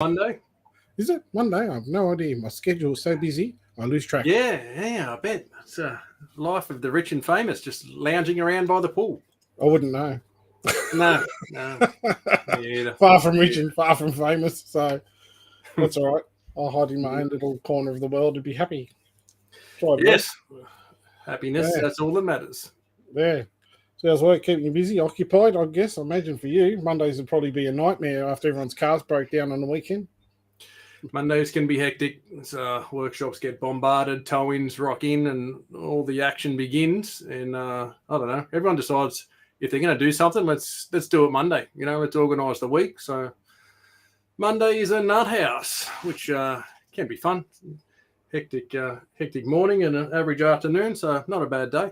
Monday. Is it Monday? I have no idea. My schedule is so busy, I lose track. Yeah, I bet. It's a life of the rich and famous, just lounging around by the pool. I wouldn't know. No. Far from rich and far from famous, so that's all right. I'll hide in my own little corner of the world and be happy. Yes. Happiness, that's all that matters. Yeah. So how's work keeping you busy, occupied, I guess? I imagine for you. Mondays would probably be a nightmare after everyone's cars broke down on the weekend. Mondays can be hectic. Workshops get bombarded, tow-ins rock in, and all the action begins. And I don't know, everyone decides if they're going to do something, let's do it Monday. Let's organise the week. So Monday is a nut house, which can be fun. Hectic morning and an average afternoon, so not a bad day.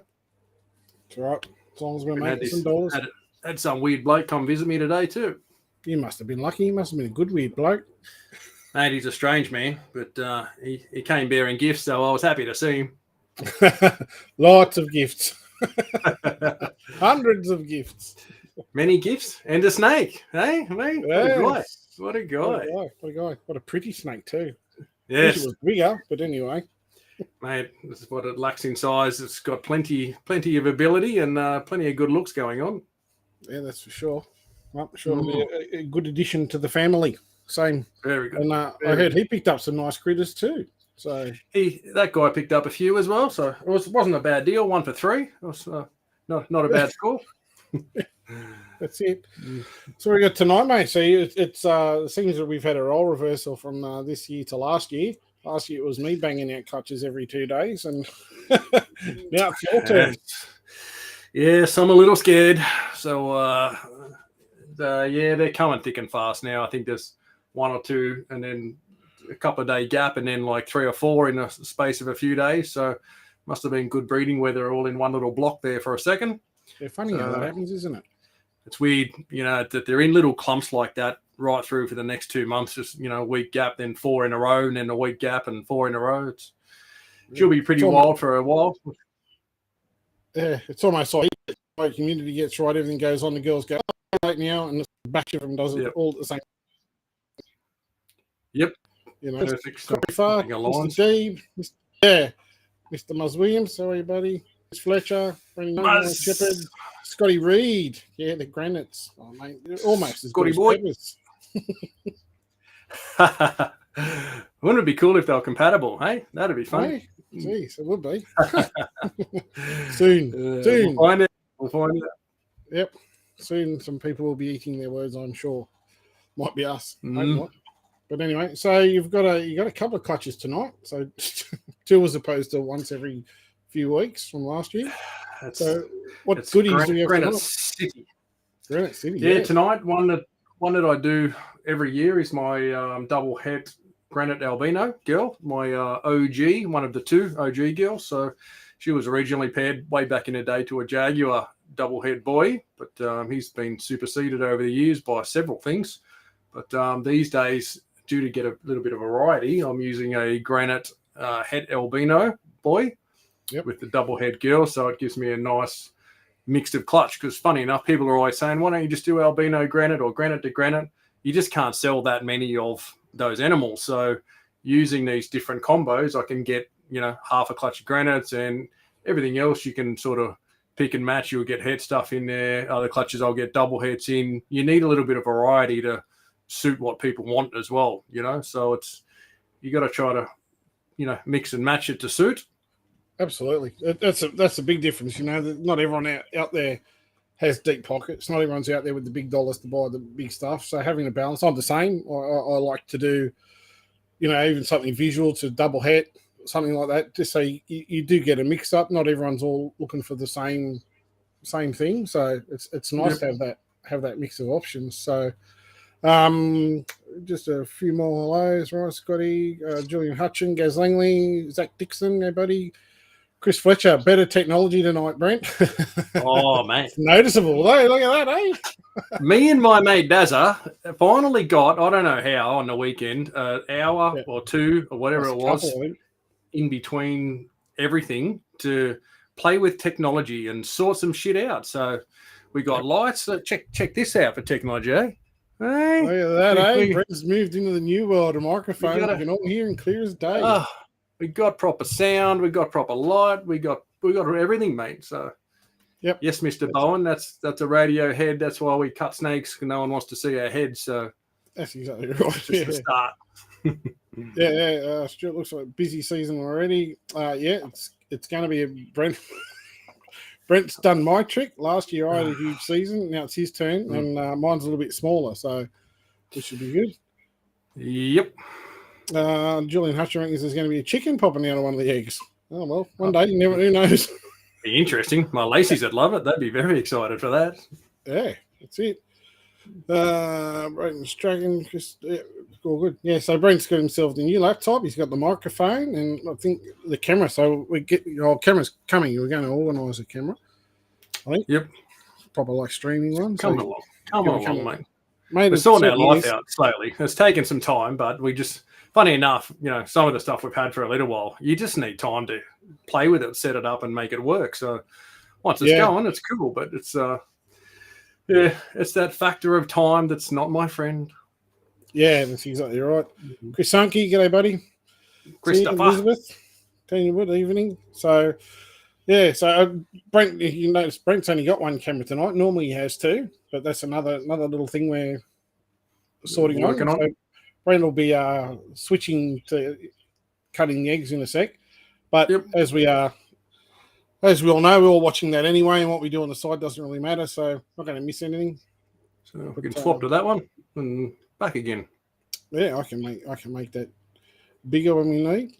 That's right. As long as we're making some dollars. Had some weird bloke come visit me today too. You must have been lucky. He must have been a good weird bloke. Mate, he's a strange man, but he came bearing gifts, so I was happy to see him. Lots of gifts. Hundreds of gifts. Many gifts and a snake. Hey, mate? Yes. What a guy. What a pretty snake too. Yes. It was bigger, but anyway. Mate, this is what it lacks in size. It's got plenty of ability and plenty of good looks going on. Yeah, that's for sure. Well, sure, it'll be a good addition to the family. Same. Very good. And I heard he picked up some nice critters too. So that guy picked up a few as well. So it wasn't a bad deal. 1 for 3. It was not a bad score. That's it. So we got tonight, mate. So it seems that we've had a role reversal from this year to last year. Last year it was me banging out clutches every 2 days, and now it's your turn. Yes, I'm a little scared. So they're coming thick and fast now. I think there's 1 or 2, and then a couple of day gap, and then like 3 or 4 in a space of a few days. So must have been good breeding weather all in one little block there for a second. Yeah, funny how that happens, isn't it? It's weird, that they're in little clumps like that right through for the next 2 months. Just a week gap, then 4 in a row, and then a week gap and 4 in a row. She'll be pretty wild for a while. Yeah, it's almost like the community gets right, everything goes on, the girls go right now, and a batch of them does it all at the same. Yep. Scotty Fark, Mr. Deeb, Mr. Muzz Williams, sorry, buddy. Miss Fletcher, Brendan Shepherd, Scotty Reed, the Granites. Oh, mate, almost as Scotty good boy. as Wouldn't it be cool if they were compatible? Hey, that'd be fun. Hey, geez, it would be. Soon. We'll find it. Yep. Soon, some people will be eating their words, I'm sure. Might be us. Hope not. But anyway, so you got a couple of clutches tonight. So 2 as opposed to once every few weeks from last year. So what goodies do you have Granite tonight? City. Granite City. Yeah, tonight one that I do every year is my double head Granite Albino girl, my OG, one of the 2 OG girls. So she was originally paired way back in the day to a Jaguar double head boy, but he's been superseded over the years by several things. But these days, due to get a little bit of variety, I'm using a Granite head Albino boy with the double head girl. So it gives me a nice mix of clutch, because funny enough, people are always saying, why don't you just do Albino Granite or Granite to Granite? You just can't sell that many of those animals. So using these different combos, I can get, half a clutch of Granites, and everything else you can sort of pick and match. You'll get head stuff in there. Other clutches I'll get double heads in. You need a little bit of variety to suit what people want as well, So you got to try to, mix and match it to suit. Absolutely. That's a big difference. Not everyone out there has deep pockets. Not everyone's out there with the big dollars to buy the big stuff. So having a balance, I'm the same. I like to do, even something visual to double head, something like that, just so you do get a mix up. Not everyone's all looking for the same thing. So it's nice to have that mix of options. So just a few more hellos, right? Scotty, Julian Hutchin, Gaz Langley, Zach Dixon, everybody. Chris Fletcher, better technology tonight, Brent. Oh, mate. It's noticeable, though. Look at that, eh? Me and my mate Dazza finally got, I don't know how, on the weekend, an hour or 2 or whatever it was, in between everything to play with technology and sort some shit out. So we got lights. Check this out for technology, eh? Hey, Look at that, we, Brent's moved into the new world. A microphone gotta, you can all hear and clear as day. we got proper sound, we got proper light, we got everything, mate. So Yep. yes, Mr. Bowen, that's a radio head. That's why we cut snakes. No one wants to see our head. So That's exactly right. just the start. Stuart looks like a busy season already. It's going to be a Brent. Brent's done my trick. Last year I had a huge season. Now it's his turn, and mine's a little bit smaller, so this should be good. Yep. Julian Hutcher reckons there's going to be a chicken popping out of one of the eggs. Oh, well, one day, who knows? Be interesting. My Lacey's would love it. They'd be very excited for that. Yeah, that's it. Brent's Dragon, all good. Yeah, so Brent's got himself the new laptop. He's got the microphone and I think the camera. So we get camera's coming. We're going to organise a camera. I think. Yep. Proper like streaming one. Come along, mate. We're sorting our life out slowly. It's taken some time, but we just, funny enough, some of the stuff we've had for a little while, you just need time to play with it, set it up, and make it work. So once it's going, it's cool, but it's it's that factor of time that's not my friend. Yeah, that's exactly right. Chris Sankey, g'day, buddy. Christopher. Elizabeth, Tanya Wood, evening. So, Brent, you notice Brent's only got one camera tonight. Normally he has two, but that's another little thing we're sorting on. So Brent will be switching to cutting the eggs in a sec. But as we all know, we're all watching that anyway, and what we do on the side doesn't really matter, so not going to miss anything. So we can swap to that one and back again. Yeah, I can make that bigger when we need.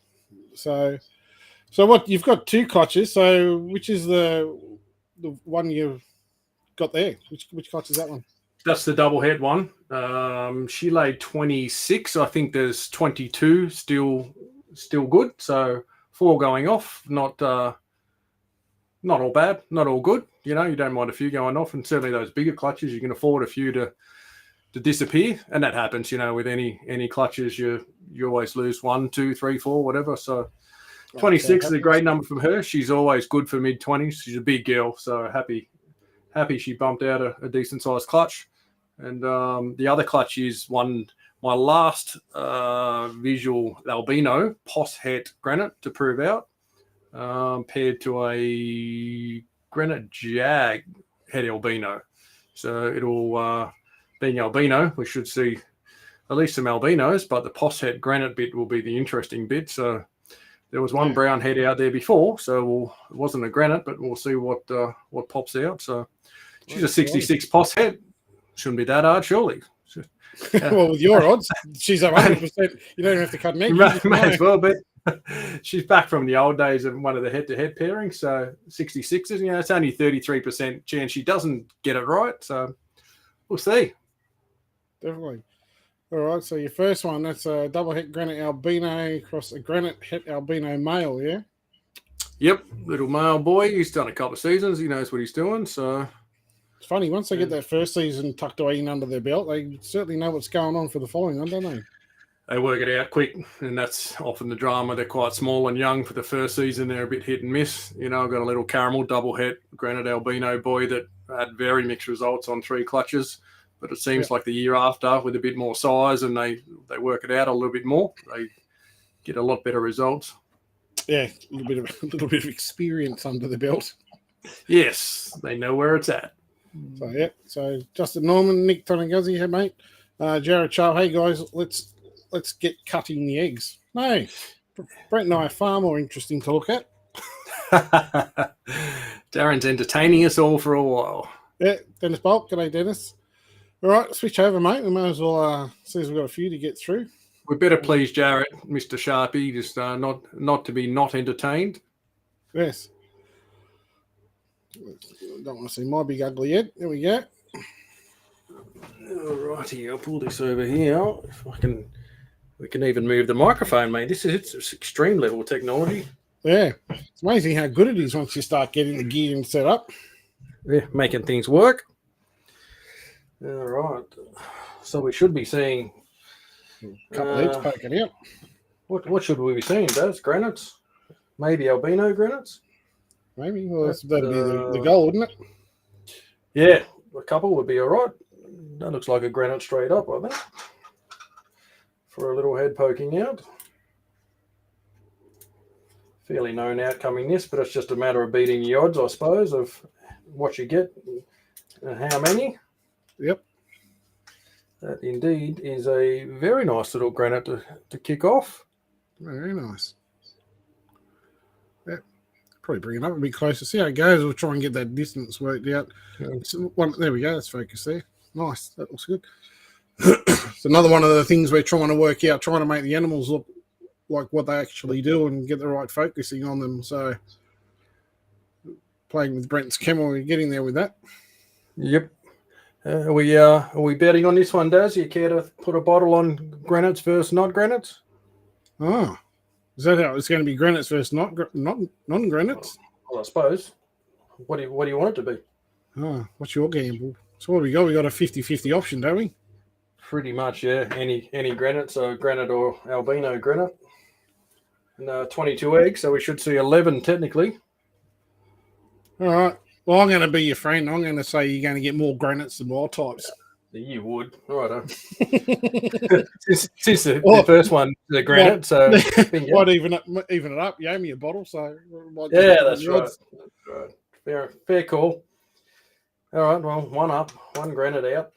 So what you've got two clutches. So which is the one you've got there? Which clutch is that one? That's the double head one. She laid 26. I think there's 22 still good. So 4 going off. Not all bad, not all good. You don't mind a few going off, and certainly those bigger clutches, you can afford a few to disappear, and that happens. With any clutches, you always lose 1, 2, 3, 4, whatever. So 26 is a great number from her. She's always good for mid-20s. She's a big girl, so happy she bumped out a decent sized clutch. And the other clutch is my last visual albino POS het Granite to prove out. Paired to a Granite Jag head albino. So it'll, being albino, we should see at least some albinos, but the POS het Granite bit will be the interesting bit. So there was one brown head out there before, so it wasn't a Granite, but we'll see what pops out. So she's a 66 POS het. Shouldn't be that hard, surely. Well, with your odds, she's 100%. You don't have to cut me. May as well, but she's back from the old days of one of the head-to-head pairings. So 66s, it's only 33% chance she doesn't get it right. So we'll see. Definitely. All right. So your first one, that's a double het Granite albino across a Granite het albino male, yeah? Yep, little male boy. He's done a couple of seasons. He knows what he's doing. So it's funny, once they get that first season tucked away in under their belt, they certainly know what's going on for the following one, don't they? They work it out quick, and that's often the drama. They're quite small and young for the first season. They're a bit hit and miss. I've got a little caramel double het Granite albino boy that had very mixed results on 3 clutches, but it seems like the year after, with a bit more size, and they work it out a little bit more, they get a lot better results. Yeah, a little bit of experience under the belt. Yes, they know where it's at. So Justin Norman, Nick Tonaguzzi, hey mate, Jared Charles, hey guys, let's get cutting the eggs. No, Brent and I are far more interesting to look at. Darren's entertaining us all for a while. Yeah, Dennis Bolt, g'day Dennis. All right, switch over, mate. We may as well see as we've got a few to get through. We better please Jared, Mr. Sharpie, just not to be not entertained. Yes. Don't want to see my big ugly head. There we go. All righty, I'll pull this over here. If I can, we can even move the microphone, mate. It's extreme level technology. Yeah, it's amazing how good it is once you start getting the gear and set up. Yeah, making things work. All right. So we should be seeing a couple of heads poking out. What should we be seeing, Daz? Granites? Maybe albino granites? Maybe. Well, that'd be the goal, wouldn't it? Yeah, a couple would be all right. That looks like a granite straight up, I think. For a little head poking out. Fairly known outcome in this, but it's just a matter of beating the odds, I suppose, of what you get and how many. Yep. That indeed is a very nice little granite to kick off. Very nice. Yep. Probably bring it up a bit closer. See how it goes. We'll try and get that distance worked out. Yeah. There we go. Let's focus there. Nice. That looks good. It's another one of the things we're trying to work out, trying to make the animals look like what they actually do and get the right focusing on them. So playing with Brent's camera, we're getting there with that. Yep. Are we betting on this one, Daz? You care to put a bottle on granites versus not granites? Oh, is that how it's going to be? Granites versus non-granites? Well, I suppose. What do you want it to be? Oh, what's your gamble? So what do we got? We got a 50-50 option, don't we? Pretty much, yeah. Any granite, so granite or albino granite. And 22 eggs, so we should see 11 technically. All right. Well, I'm going to be your friend. I'm going to say you're going to get more granites than wild types. You would. All right. Since the first one, the granite, so might even it up. You owe me a bottle, so yeah, that's right. That's right. Fair call. All right. Well, one up, one granite out.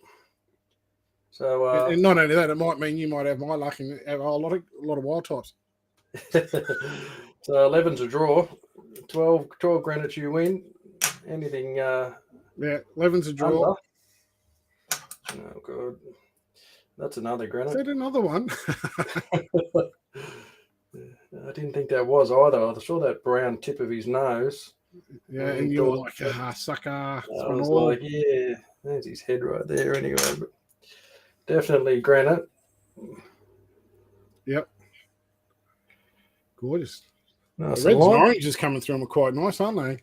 So and not only that, it might mean you might have my luck and have a lot of wild types. So 11's a draw. 12 granites you win. Anything? Yeah, 11's a draw. Under. Oh god, that's another granite. Is that another one? I didn't think that was either. I saw that brown tip of his nose. Yeah, and you're like, sucker. I was like, yeah, there's his head right there. Anyway, but definitely granite. Yep. Gorgeous. Nice. The reds and oranges coming through them are quite nice, aren't they?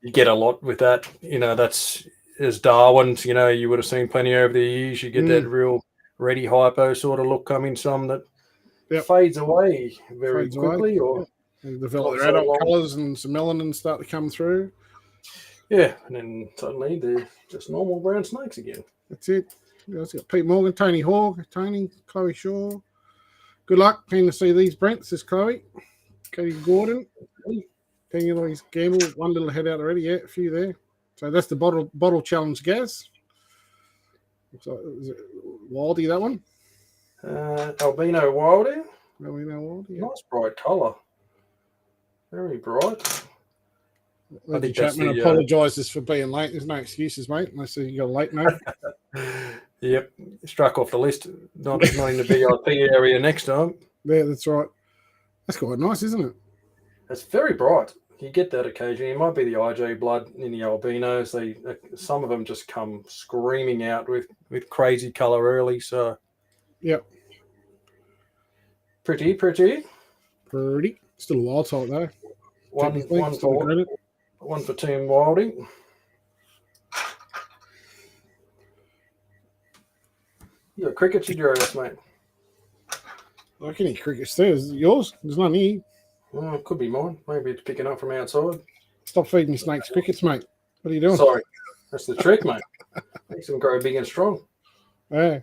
You get a lot with that. That's as Darwin's. You would have seen plenty over the years. You get that real ready hypo sort of look coming, some that fades away very quickly. Or they develop their adult colours and some melanin start to come through. Yeah, and then suddenly they're just normal brown snakes again. That's it. It's got Pete Morgan, Tony Hawk, Tony, Chloe Shaw. Good luck. Keen to see these Brents. This Chloe, Katie Gordon, Daniel's Gamble. One little head out already. Yeah, a few there. So that's the bottle challenge, Gaz. So is it Wildy, that one? Albino Wildy. Albino Wildy. Yeah. Nice bright colour. Very bright. Lady Chapman apologises for being late. There's no excuses, mate, unless you got a late note. Yep, struck off the list. Not in the VIP area next time. Yeah, that's right. That's quite nice, isn't it? It's very bright. You get that occasionally. It might be the IJ blood in the albinos. Some of them just come screaming out with crazy colour early. So, yep. Pretty. Still a wild type though. One for Team Wildy. You got crickets, you drew us, mate. I can eat crickets too. Is it yours? There's none here. Well, it could be mine. Maybe it's picking up from outside. Stop feeding snakes crickets, mate. What are you doing? Sorry. That's the trick, mate. Makes them grow big and strong. Yeah.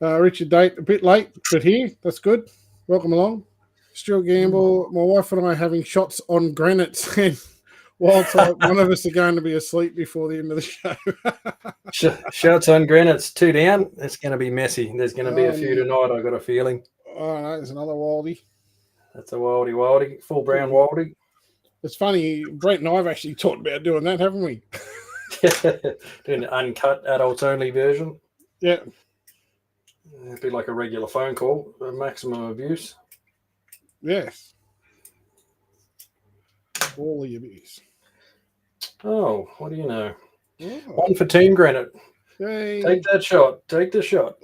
Richard Date, a bit late, but here. That's good. Welcome along. Stuart Gamble, my wife and I are having shots on granites and wild type. One of us are going to be asleep before the end of the show. Shots on granites, 2 down. It's going to be messy. There's going to be a few tonight, I've got a feeling. Oh, no, there's another Wildy. That's a Wildy. Full brown Wildy. It's funny, Brent and I have actually talked about doing that, haven't we? Doing an uncut, adults-only version. Yeah. It'd be like a regular phone call, maximum abuse. Yes. All the abuse. Oh, what do you know? Oh. One for Team Granite. Yay. Take that shot. Take the shot.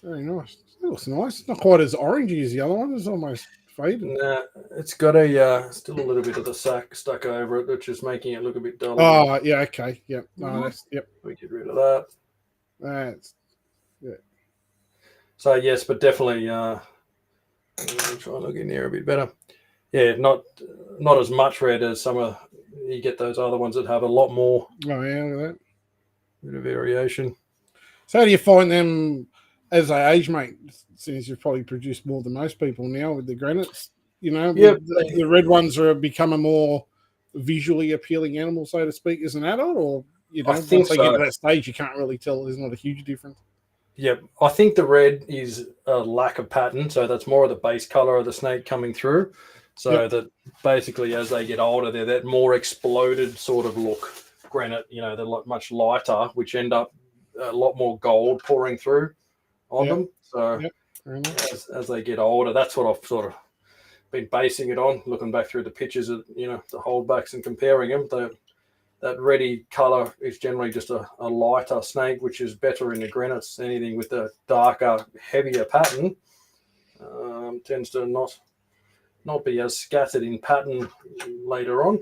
Very nice. That looks nice. Not quite as orangey as the other one. It's almost faded. Nah, it's got still a little bit of the sack stuck over it, which is making it look a bit dull. Oh, yeah, okay. Yep. No, yep. We get rid of that. Yeah. So, yes, but definitely I'll try and look in there a bit better. Yeah, not as much red as some of you get those other ones that have a lot more. Oh, yeah, look at that. Bit of variation. So how do you find them as they age, mate? Since you've probably produced more than most people now with the granites, you know, Yep. the red ones are become a more visually appealing animal, so to speak, as an adult, or you know, I think once they get so. to that stage, you can't really tell. There's not a huge difference. Yep. I think the red is a lack of pattern, so that's more of the base color of the snake coming through. So Yep. that basically, as they get older, they're that more exploded sort of look. Granite, you know, they're much lighter, which end up a lot more gold pouring through on Yep. them. So Yep. Fair enough. as they get older, that's what I've sort of been basing it on. Looking back through the pictures of the holdbacks and comparing them, that reddy color is generally just a lighter snake, which is better in the granites. Anything with a darker, heavier pattern tends to not be as scattered in pattern later on.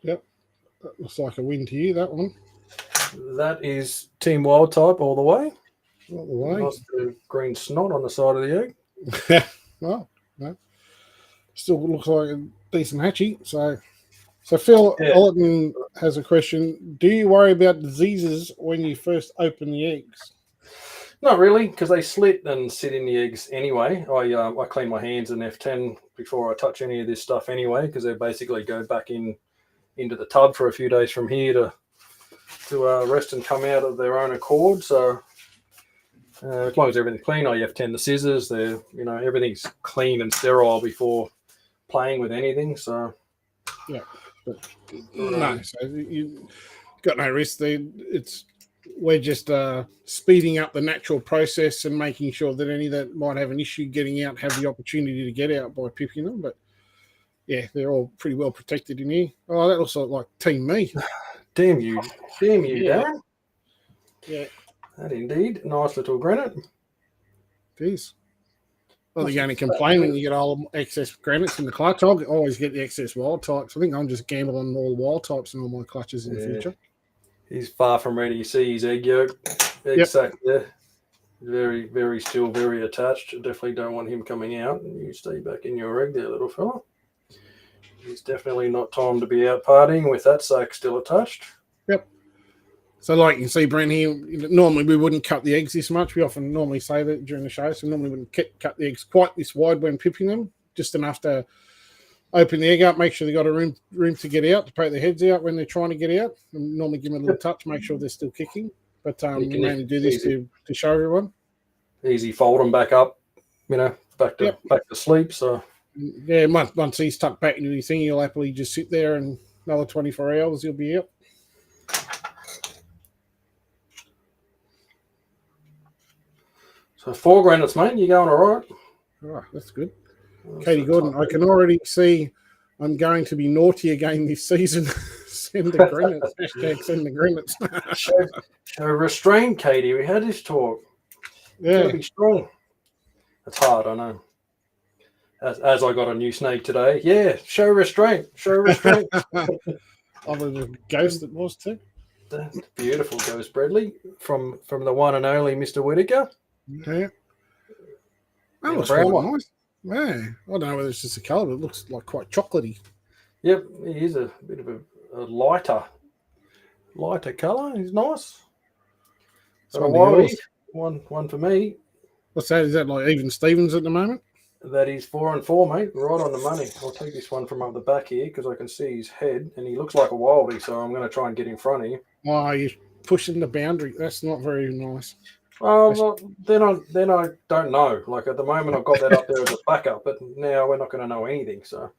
Yep. That looks like a win to you, that one. That is Team Wild Type all the way. Not the way. Not the green snot on the side of the egg. Well, no. Still looks like a decent hatchie. So Phil Ollerton has a question. Do you worry about diseases when you first open the eggs? Not really, because they slit and sit in the eggs anyway. I clean my hands in F10 before I touch any of this stuff anyway, because they basically go back into the tub for a few days from here to rest and come out of their own accord. So as long as everything's clean, I F10 the scissors. Everything's clean and sterile before playing with anything. So yeah, but no, so you got no risk there. We're just speeding up the natural process and making sure that any that might have an issue getting out have the opportunity to get out by pipping them. But yeah, they're all pretty well protected in here. Oh, that looks like Team Me. Damn you, Yeah. Darren. Yeah. That indeed. Nice little granite. Jeez. Well, they're going to complain when you get all excess granites in the clutch. I'll always get the excess wild types. I think I'm just gambling all the wild types in all my clutches in the future. He's far from ready. You see his egg yolk. Egg sac there. Very, very still very attached. Definitely don't want him coming out. You stay back in your egg there, little fella. It's definitely not time to be out partying with that sack still attached. Yep. So like you can see, Brent, here, normally we wouldn't cut the eggs this much. We often normally say that during the show. So normally we wouldn't cut the eggs quite this wide when pipping them. Just enough to open the egg up, make sure they got a room to get out, to poke their heads out when they're trying to get out. And normally give them a little touch, make sure they're still kicking. But we mainly do this to show everyone. Easy, fold them back up, back to sleep. So yeah, once he's tucked back into his thing, he'll happily just sit there, and another 24 hours he'll be out. So 4 granites, mate. You going all right? Oh, that's good. Katie Gordon, I can already see I'm going to be naughty again this season. Send the granites. Hashtag send the granites. show restraint, Katie. We had this talk. Yeah. Gotta be strong. That's hard, I know. As I got a new snake today. Yeah, show restraint. Show restraint. Oh, the ghost it was too. That's beautiful, Ghost Bradley. From the one and only Mr. Whitaker. Yeah. That looks quite nice. Yeah. I don't know whether it's just a colour, but it looks like quite chocolatey. Yep, he is a bit of a lighter colour. He's nice. So one for me. What's that? Is that like even Stevens at the moment? That is 4 and 4, mate. Right on the money. I'll take this one from up the back here because I can see his head and he looks like a wildie, so I'm going to try and get in front of him. Oh, you're pushing the boundary. That's not very nice. Well, then I don't know. Like at the moment, I've got that up there as a backup, but now we're not going to know anything. So,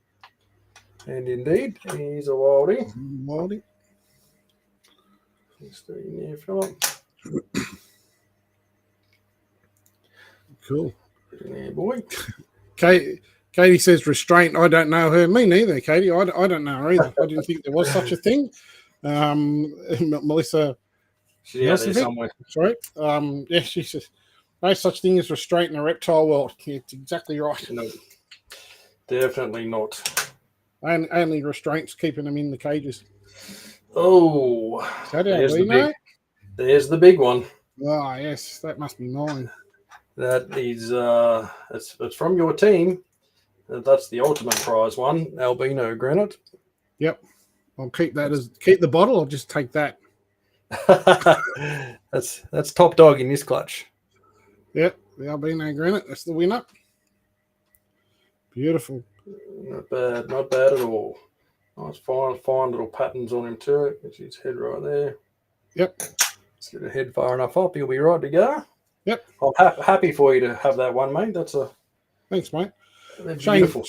and indeed, he's a wildie. Wildie. Stay in there, Philip. Cool. Get in there, boy. Katie says restraint. I don't know her. Me neither, Katie. I don't know her either. I didn't think there was such a thing. Melissa. She's out there somewhere. Sorry. Yeah, she says no such thing as restraint in the reptile world. Yeah, it's exactly right. No, definitely not. Only restraints keeping them in the cages. Oh, there's the big one. Ah, yes, that must be mine. That is, it's from your team. That's the ultimate prize one, Albino Granite. Yep, I'll keep that keep the bottle. I'll just take that. That's top dog in this clutch. Yep, the Albino Granite. That's the winner. Beautiful. Not bad at all. Nice, fine little patterns on him too. That's his head right there. Yep. Let's get a head far enough up. He'll be right to go. Yep. I'm happy for you to have that one, mate. Thanks, mate. They're beautiful.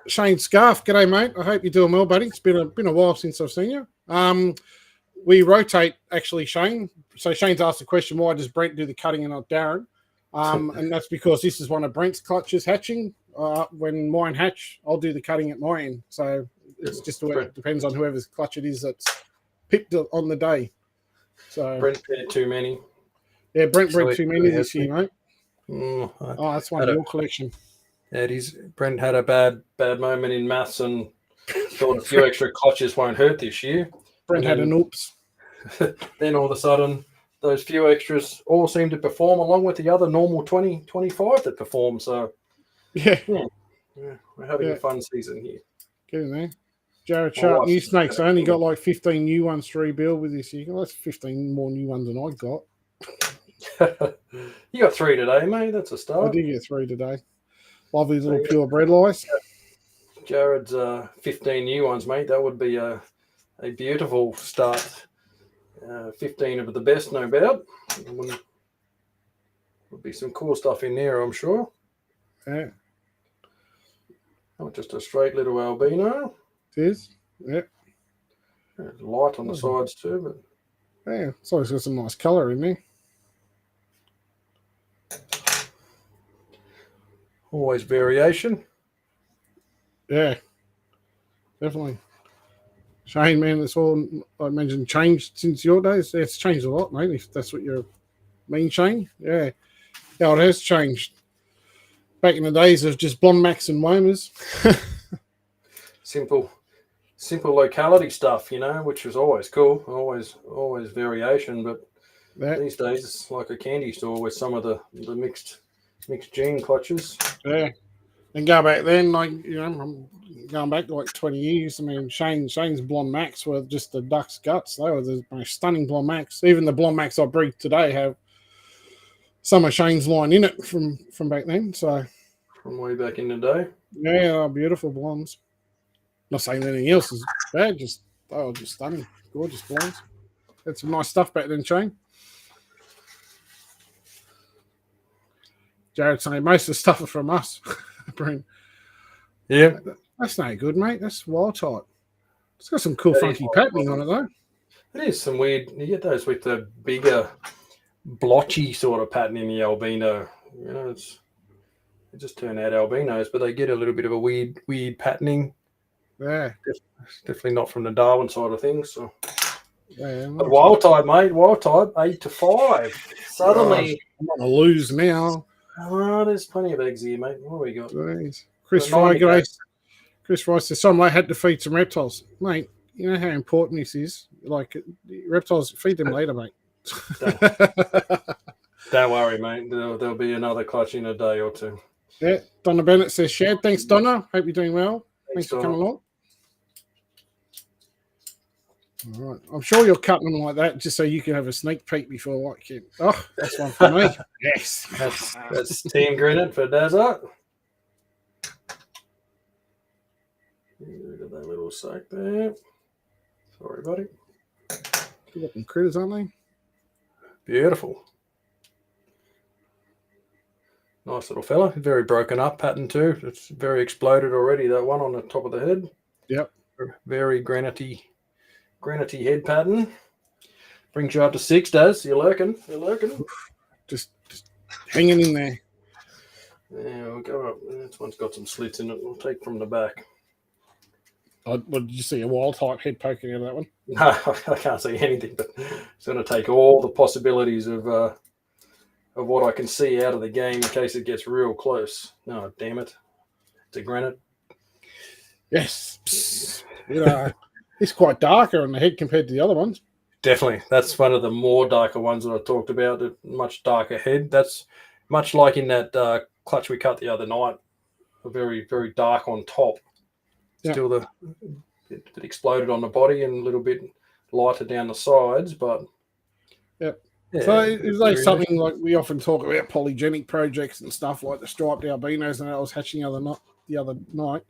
Shane Scarf, g'day, mate. I hope you're doing well, buddy. It's been a while since I've seen you. We rotate, actually, Shane. So Shane's asked the question, why does Brent do the cutting and not Darren? And that's because this is one of Brent's clutches hatching. When mine hatch, I'll do the cutting at my end. So it's just it depends on whoever's clutch it is that's pipped on the day. So Brent had too many. Yeah, Brent bred too many this year, mate. That's one of your collection. Yeah, it is. Brent had a bad moment in maths and thought a few extra clutches won't hurt this year. Brent had an oops. Then all of a sudden, those few extras all seem to perform along with the other normal 20, 25 that perform. So, yeah we're having a fun season here. Get in there. Jared Sharp, new snakes. I only got like 15 new ones to rebuild with this year. That's 15 more new ones than I got. You got 3 today, mate. That's a start. I did get 3 today. Lovely little purebred lice. Jared's 15 new ones, mate. That would be a beautiful start. 15 of the best, no doubt. Would be some cool stuff in there, I'm sure. Yeah. Not just a straight little albino. It is. Yeah. Light on the sides too, but yeah, it's always got some nice colour in there. Always variation. Yeah, definitely. Shane, man, it's all I mentioned changed since your days. It's changed a lot, mate. If that's what you mean, Shane. Yeah, it has changed. Back in the days of just blonde max and Womers. Simple locality stuff, which was always cool. Always variation, but these days it's like a candy store with some of the mixed gene clutches. Yeah. And go back then, I'm going back like 20 years. I mean, Shane's blonde max were just the duck's guts. They were the most stunning blonde max. Even the blonde max I breed today have some of Shane's line in it from back then. So from way back in the day. Yeah, beautiful blondes. Not saying anything else is bad. They were just stunning, gorgeous blondes. Had some nice stuff back then, Shane. Jared saying most of the stuff are from us. Brent. Yeah. That's no good, mate. That's wild type. It's got some cool, funky patterning on it, though. It is some weird. You get those with the bigger, blotchy sort of pattern in the albino. They just turn out albinos, but they get a little bit of a weird patterning. Yeah. Definitely not from the Darwin side of things. So. Yeah, but wild type, mate. Wild type, 8-5. Suddenly. I'm going to lose now. Oh, there's plenty of eggs here, mate. What have we got? Jeez. Chris Rice says, some I had to feed some reptiles. Mate, you know how important this is? Like, reptiles, feed them later, mate. Don't worry, mate. There'll be another clutch in a day or two. Yeah. Donna Bennett says, Shad, thanks, Donna. Hope you're doing well. Thanks for coming along. All right. I'm sure you're cutting them like that just so you can have a sneak peek before like you. Oh, that's one for me. Yes. That's Team Granite for Desert. Get rid of that little sack there. Sorry, buddy. Good looking critters, aren't they? Beautiful. Nice little fella. Very broken up pattern too. It's very exploded already, that one on the top of the head. Yep. Very granity head pattern. Brings you up to 6, Daz. You're lurking. Just hanging in there. Yeah, we'll go up. This one's got some slits in it. We'll take from the back. What did you see? A wild type head poking out of that one? No, I can't see anything, but it's going to take all the possibilities of what I can see out of the game in case it gets real close. No, damn it. It's a Granite. Yes. It's quite darker on the head compared to the other ones. Definitely. That's one of the more darker ones that I talked about, a much darker head. That's much like in that clutch we cut the other night, a very, very dark on top. Yeah. Still it exploded on the body and a little bit lighter down the sides, but Yep. Yeah, So is there very something like we often talk about polygenic projects and stuff like the striped albinos, and I was hatching the other night.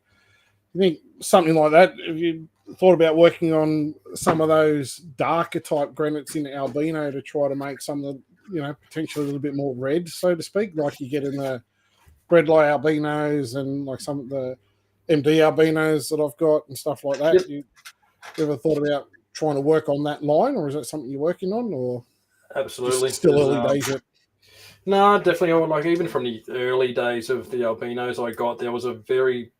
You think something like that? Have you thought about working on some of those darker type granites in albino to try to make some of the, potentially a little bit more red, so to speak, like you get in the breadlie albinos and like some of the MD albinos that I've got and stuff like that? Yep. You ever thought about trying to work on that line, or is that something you're working on, or Absolutely. just still early days yet? No, definitely. Like even from the early days of the albinos I got, there was a very,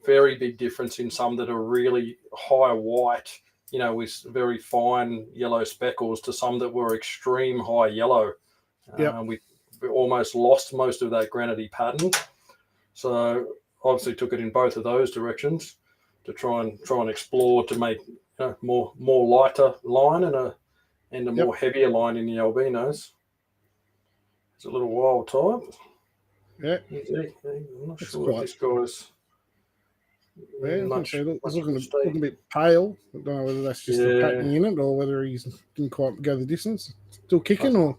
very big difference in some that are really high white, with very fine yellow speckles, to some that were extreme high yellow. Yep. We almost lost most of that granity pattern. So obviously took it in both of those directions to try and explore to make more lighter line and a more heavier line in the albinos. It's a little wild type. Yeah. I'm not That's sure if this guy's it's looking a bit pale. I don't know whether that's just the pattern in it or whether he didn't quite go the distance. Still kicking, or?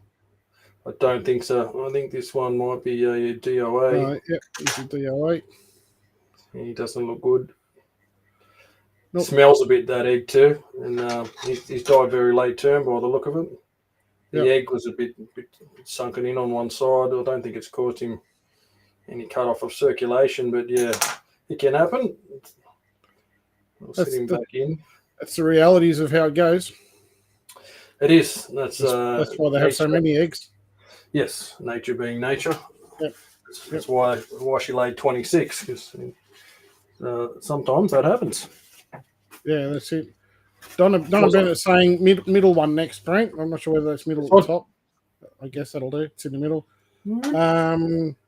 I don't think so. I think this one might be a DOA. Yeah, he's a DOA. He doesn't look good. Nope. Smells a bit, that egg too, and he's died very late term by the look of it. The egg was a bit sunken in on one side. I don't think it's caused him any cut off of circulation, but yeah, it can happen. I'll sit him back in. That's the realities of how it goes. It is. That's why they have so many eggs. Yes, nature being nature. Yep. That's why she laid 26, because sometimes that happens. Yeah, that's it. Donna Bennett's saying middle one next, Brent. I'm not sure whether that's middle at the top. I guess that'll do. It's in the middle.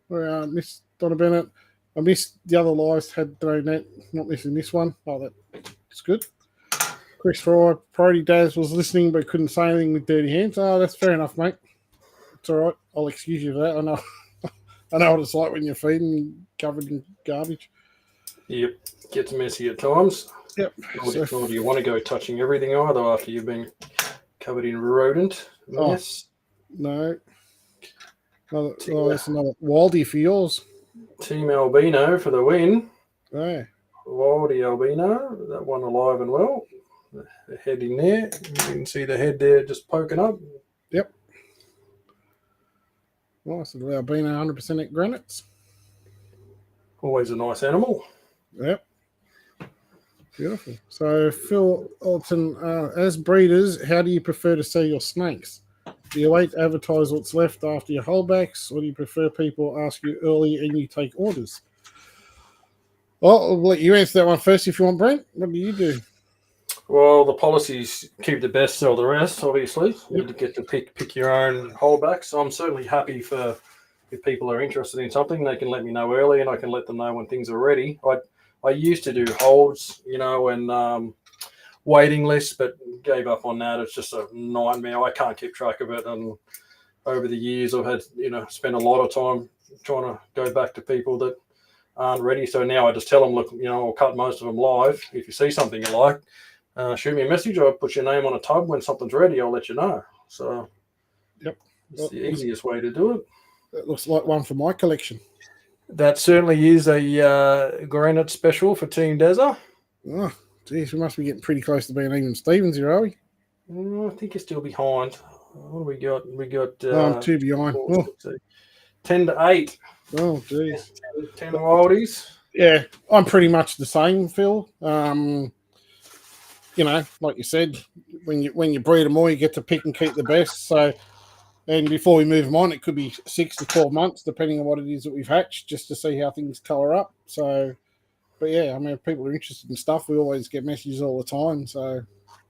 Miss Donna Bennett. I missed the other lives. Had no net. Not missing this one. Oh, that's good. Chris Fry, Priority Daz was listening but couldn't say anything with dirty hands. Oh, that's fair enough, mate. It's all right. I'll excuse you for that. I know. I know what it's like when you're feeding covered in garbage. Yep, gets messy at times. Yep. Or do you want to go touching everything either after you've been covered in rodent mess? No. That's another Wildy for yours. Team Albino for the win. Yeah. Wildy Albino, that one alive and well. The head in there. You can see the head there just poking up. Yep. Nice little Albino 100% at granites. Always a nice animal. Yep. Beautiful. So, Phil Alton, as breeders, how do you prefer to sell your snakes? Do you wait to advertise what's left after your holdbacks, or do you prefer people ask you early and you take orders? Well, I'll let you answer that one first if you want, Brent. What do you do? Well, the policies keep the best, sell the rest, obviously. You get to pick your own holdbacks. So I'm certainly happy if people are interested in something, they can let me know early and I can let them know when things are ready. I used to do holds, and waiting lists, but gave up on that. It's just a nightmare. I can't keep track of it. And over the years, I've had, spent a lot of time trying to go back to people that aren't ready. So now I just tell them, look, I'll cut most of them live. If you see something you like, shoot me a message. I'll put your name on a tub. When something's ready, I'll let you know. So it's the easiest way to do it. It looks like one for my collection. That certainly is a Granite special for Team Deza. Oh, geez, we must be getting pretty close to being even Stevens here, are we? I think you're still behind. What do we got? We got... I'm 2 behind. 10 to 8. Oh, geez. 10 wildies. Yeah, I'm pretty much the same, Phil. Like you said, when you breed them all, you get to pick and keep the best. So... And before we move them on, it could be 6 to 12 months, depending on what it is that we've hatched, just to see how things colour up. So, but yeah, I mean, if people are interested in stuff, we always get messages all the time. So,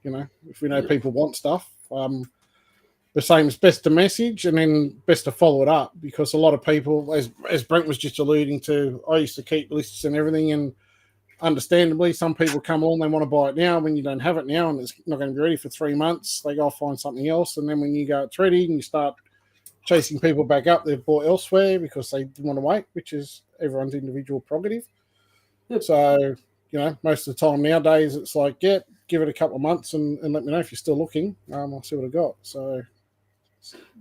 if we know people want stuff, the same is best to message and then best to follow it up, because a lot of people, as Brent was just alluding to, I used to keep lists and everything, and understandably, some people come along, they want to buy it now. When you don't have it now and it's not going to be ready for 3 months, they go find something else. And then when you go, it's ready, and you start chasing people back up, they've bought elsewhere because they didn't want to wait, which is everyone's individual prerogative. Yep. So, most of the time nowadays, it's like, give it a couple of months and let me know if you're still looking. I'll see what I got. So,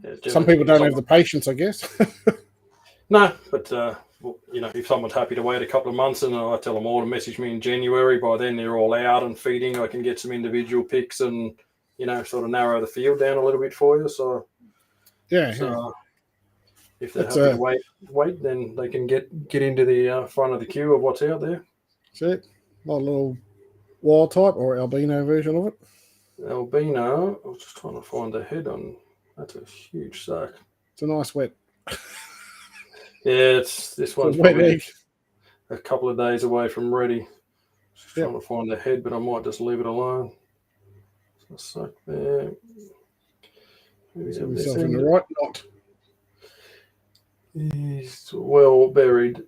Yeah, Some people don't have the patience, I guess. No, but if someone's happy to wait a couple of months, and I tell them all to message me in January, by then they're all out and feeding. I can get some individual picks and sort of narrow the field down a little bit for you. So if they're happy to wait, then they can get into the front of the queue of what's out there. That's it. Not a little wild type or albino version of it. Albino. I was just trying to find the head on. That's a huge sack. It's a nice wet. Yeah, this one's probably a couple of days away from ready. Just trying to find the head, but I might just leave it alone. So suck there. He's himself in the right knot. He's well buried.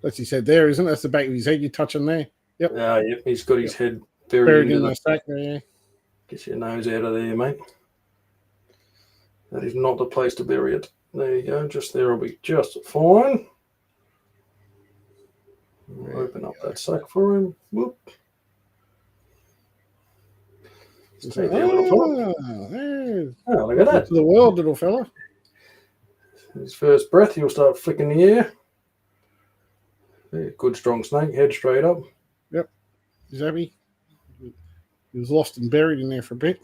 That's his head there, isn't it? That's the back of his head you're touching there. Yep. Yep. He's got his head buried in the sack there, yeah. Get your nose out of there, mate. That is not the place to bury it. There you go. Just there will be just fine. We'll open up that sack for him. Whoop. Stay there, little fella. Oh, look at that. To the world, little fella. His first breath, he'll start flicking the air. Good strong snake, head straight up. Yep. He's happy. He was lost and buried in there for a bit.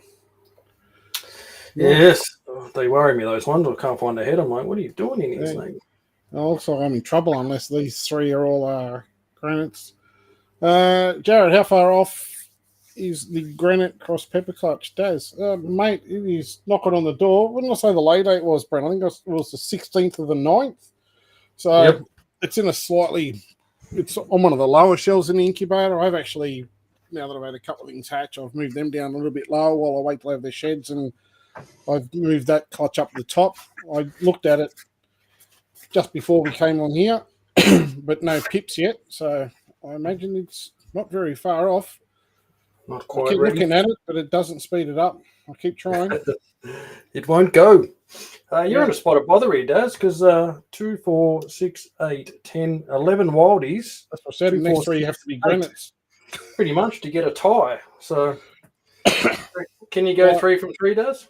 Yes. They worry me, those ones. I can't find the head. I'm like, what are you doing in here, snake? Also, I'm in trouble unless these three are all granites. Jared, how far off is the granite cross pepper clutch? Daz, mate, he's knocking on the door. When did I say the lay date was, Brent? I think it was the 16th of the 9th. So it's in it's on one of the lower shelves in the incubator. I've actually, now that I've had a couple of things hatch, I've moved them down a little bit lower while I wait till I have their sheds, and I've moved that clutch up the top. I looked at it just before we came on here, but no pips yet. So I imagine it's not very far off. Not quite I keep ready. looking at it, but it doesn't speed it up. I keep trying. It won't go. You're in a spot of bother here, Daz, because 2, 4, 6, 8, 10, 11 wildies. That's what I said. The next three have to be granites. Pretty much to get a tie. So can you go 3 from 3, Daz?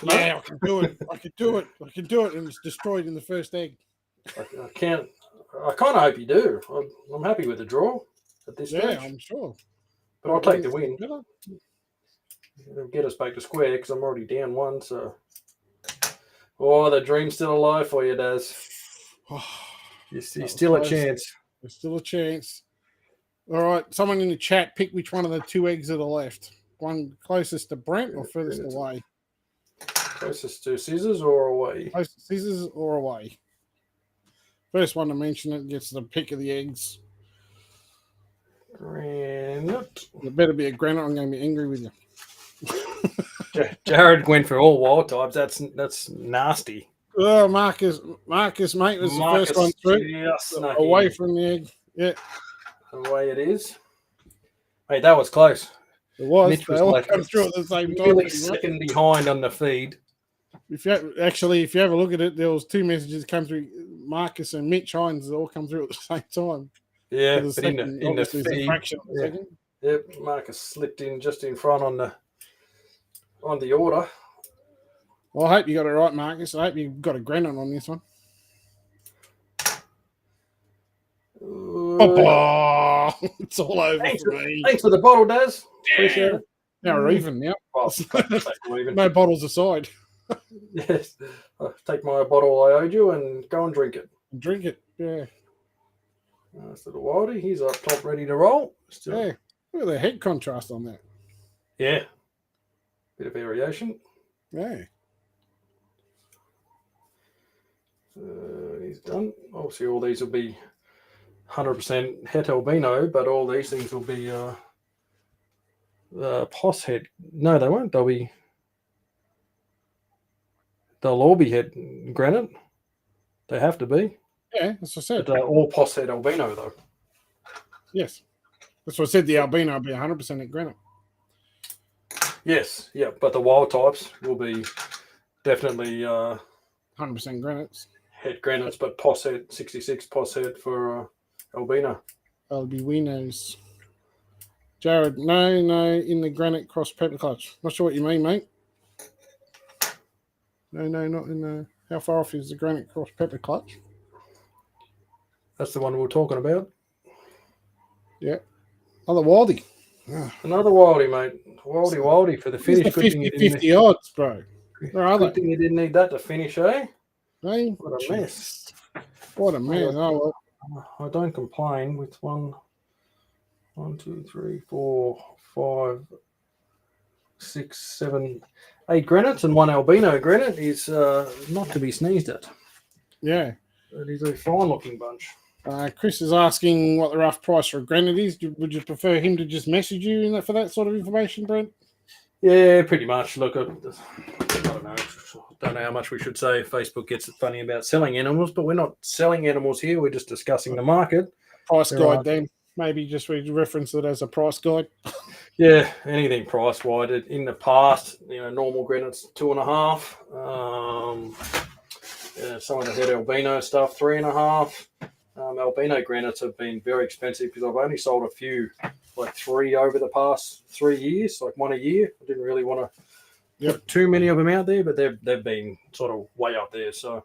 Yeah, I can do it. I can do it. And it's destroyed in the first egg. I can't. I kind of hope you do. I'm happy with the draw at this stage. Yeah, I'm sure. But I'll take the win. It'll get us back to square because I'm already down 1. So, the dream's still alive for you, Daz. You still a chance. There's still a chance. All right, someone in the chat, pick which one of the 2 eggs that are left. One closest to Brent or furthest away? Closest to scissors or away? Closest to scissors or away. First one to mention it gets the pick of the eggs. Granite. It better be a granite. I'm going to be angry with you. Jared went for all wild types. That's nasty. Oh, Marcus, mate, was the first one through. Away from the egg. Yeah. Away it is. Hey, that was close. It was. Mitch they all come through at the same time. Really second behind on the feed. If you have a look at it, there was 2 messages come through. Marcus and Mitch Hines all come through at the same time. Yeah, but in the feed. Fraction of a second. Yep, Marcus slipped in just in front on the order. Well, I hope you got it right, Marcus. I hope you got a granite on this one. It's all over for me. Thanks for the bottle, Daz. Appreciate it. Now we're even now. Well, no bottles aside. Yes. I'll take my bottle I owed you and go and drink it. Drink it, yeah. Nice little Wildy. He's up top ready to roll. Yeah. Look at the head contrast on that. Yeah. Bit of variation. Yeah. He's done. Obviously, all these will be 100% het albino, but all these things will be POS head. No, they won't. They'll all be het granite. They have to be. Yeah, that's what I said. But all POS head albino, though. Yes. That's what I said. The albino will be 100% at granite. Yes, yeah, but the wild types will be definitely 100% granites. Het granites, but POS head, 66 POS head for albino. Albinos. Jared, no, in the Granite cross pepper clutch. Not sure what you mean, mate. No, not in the. How far off is the Granite cross pepper clutch? That's the one we're talking about. Yeah. Another Wildy. Another Wildy, mate. Wildy for the finish. It's the 50 odds, bro. Where are Good they? thing you didn't need that to finish, eh? Hey? What a mess. What a mess. Oh, well. I don't complain with 1, 2, 3, 4, 5, 6, 7, 8 granites and 1 albino granite is not to be sneezed at. Yeah. It is a fine looking bunch. Chris is asking what the rough price for a granite is. Would you prefer him to just message you for that sort of information, Brent? Yeah, pretty much. Look, I don't know. Don't know how much we should say. Facebook gets it funny about selling animals, but we're not selling animals here. We're just discussing the market. Price guide, then. Maybe just we reference it as a price guide. Yeah, anything price wide. In the past, normal granites 2.5. Some of the head albino stuff 3.5. Albino granites have been very expensive because I've only sold a few, like 3 over the past 3 years, like 1 a year. I didn't really want to put too many of them out there, but they've been sort of way up there. So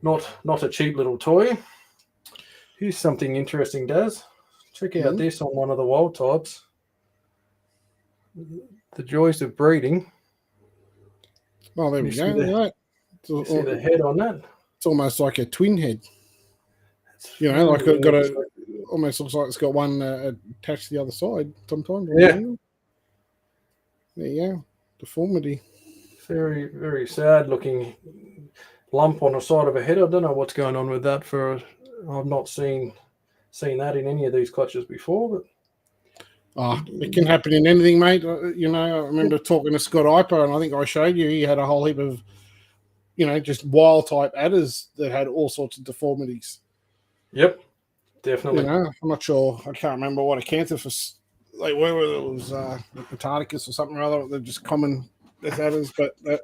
not a cheap little toy. Here's something interesting, Daz. Check out this on one of the wild types. The joys of breeding. Oh, there we go. You see the head on that? It's almost like a twin head. Like it got almost looks like it's got one attached to the other side sometimes. Yeah. There you go. Deformity. Very, very sad looking lump on the side of a head. I don't know what's going on with that. I've not seen that in any of these clutches before. But it can happen in anything, mate. I remember talking to Scott Iper, and I think I showed you he had a whole heap of, just wild type adders that had all sorts of deformities. Yep, definitely. I'm not sure. I can't remember what acanthus they were. Whether it was Potaticus or something or other. They're just common death adders, but they're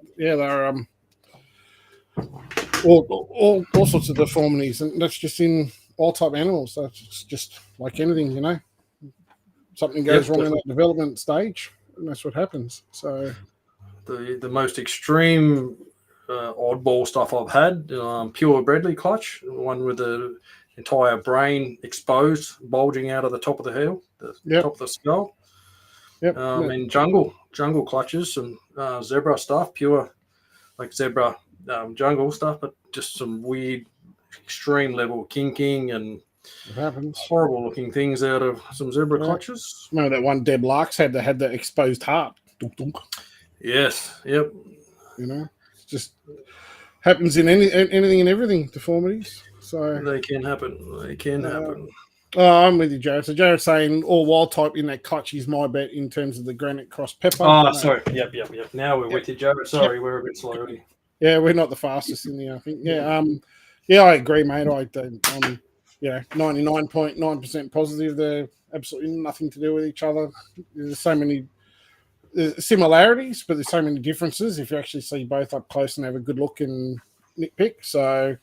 all sorts of deformities, and that's just in all type animals. So it's just like anything, something goes wrong in that development stage, and that's what happens. So the most extreme oddball stuff I've had, pure Bradley clutch, one with the entire brain exposed, bulging out of the top of the heel, top of the skull. And jungle clutches, some zebra stuff, pure like zebra jungle stuff, but just some weird extreme level kinking and it happens. Horrible looking things out of some zebra clutches. Remember that one Deb Larks had the exposed heart. Dunk, dunk. Yes, yep. It just happens in anything and everything, deformities. So they can happen. I'm with you, Jared. So Jared's saying all wild type in that clutch is my bet in terms of the Granite cross pepper. Oh, sorry. Yep. Now we're with you, Jared. Sorry, we're a bit slow. Yeah, we're not the fastest in there, I think. Yeah, I agree, mate. I'm 99.9% positive. They're absolutely nothing to do with each other. There's so many similarities, but there's so many differences if you actually see both up close and have a good look and nitpick. So,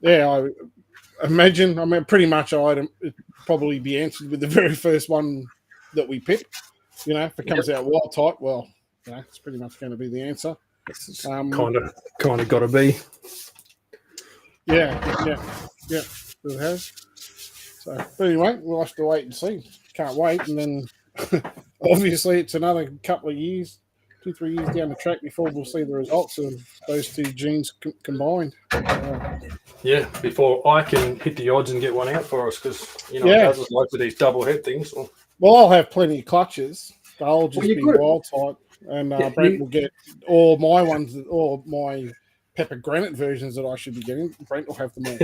I imagine, pretty much I'd probably be answered with the very first one that we pick. If it comes out wild type, well, it's pretty much going to be the answer. It's kind of got to be. Yeah, it has. So, but anyway, we'll have to wait and see. Can't wait, and then obviously it's another couple of years, 2-3 years down the track before we'll see the results of those two genes combined. Before I can hit the odds and get one out for us, because Daz is like with these double head things. Well, I'll have plenty of clutches. They'll just be wild type, and Brent will get all my ones, all my pepper granite versions that I should be getting. Brent will have them all.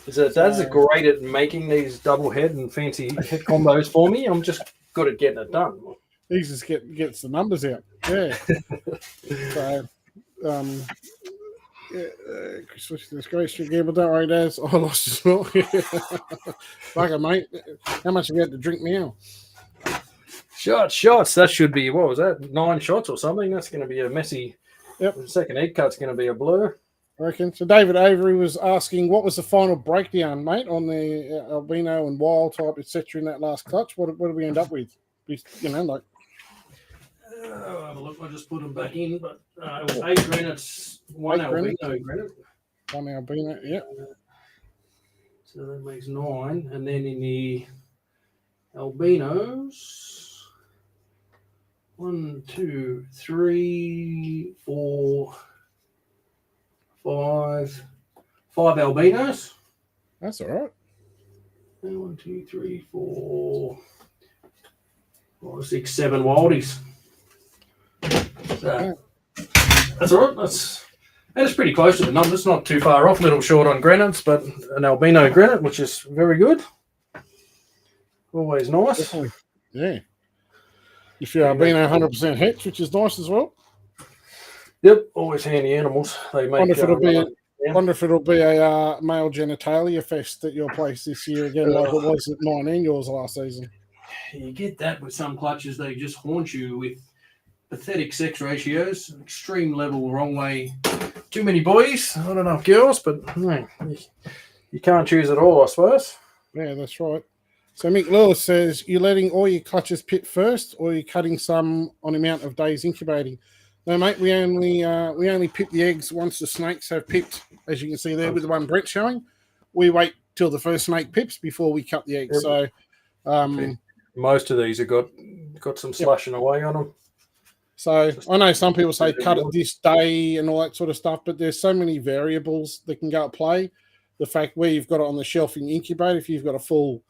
Dad's great at making these double head and fancy head combos for me. I'm just good at getting it done. He just gets the numbers out. Yeah. So, switch to this great street gear, but don't worry, Daz. I lost as well. Fuck it, mate. How much have you had to drink now? Shots. That should be, what was that, 9 shots or something? That's going to be a messy. Yep. The second egg cut's going to be a blur. I reckon. So David Avery was asking, what was the final breakdown, mate, on the albino and wild type, etc. in that last clutch? What did we end up with? You know, like have a look. I just put them back in, but it was 8 granites, 1 albino granite. 1 albino, yeah. So that makes 9, and then in the albinos, 1, 2, 3, 4, 5 albinos. That's all right. 1, 2, 3, 4, 5, 6, 7 wildies. So, that's all right. That's pretty close to the numbers. It's not too far off. A little short on granites, but an albino granite, which is very good. Always nice. Definitely. Yeah. If you're albino 100% hetch, which is nice as well. Yep, always handy animals. They make. Wonder if it'll be a male genitalia fest at your place this year again, like it was at 19 yours last season. You get that with some clutches. They just haunt you with pathetic sex ratios, extreme level, wrong way. Too many boys, not enough girls, but no, you can't choose it all, I suppose. Yeah, that's right. So Mick Lewis says, you're letting all your clutches pit first, or you're cutting some on amount of days incubating? No, mate, we only pip the eggs once the snakes have pipped, as you can see there with the one Brent showing. We wait till the first snake pips before we cut the eggs. Yep. So most of these have got some slashing away on them. So I know some people say cut it this day and all that sort of stuff, but there's so many variables that can go at play. The fact where you've got it on the shelf in the incubator, if you've got a full,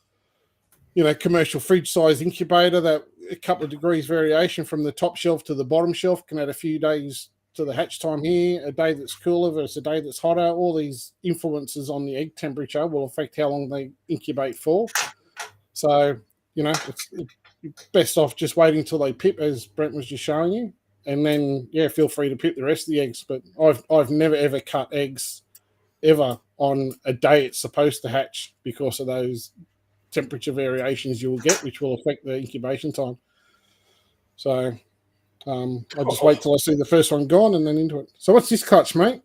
commercial fridge size incubator, that a couple of degrees variation from the top shelf to the bottom shelf can add a few days to the hatch time here. A day that's cooler versus a day that's hotter. All these influences on the egg temperature will affect how long they incubate for. So, it's best off just waiting until they pip, as Brent was just showing you, and then feel free to pip the rest of the eggs. But I've never ever cut eggs ever on a day it's supposed to hatch because of those temperature variations you will get, which will affect the incubation time. So I just wait till I see the first one gone and then into it. So what's this clutch, mate?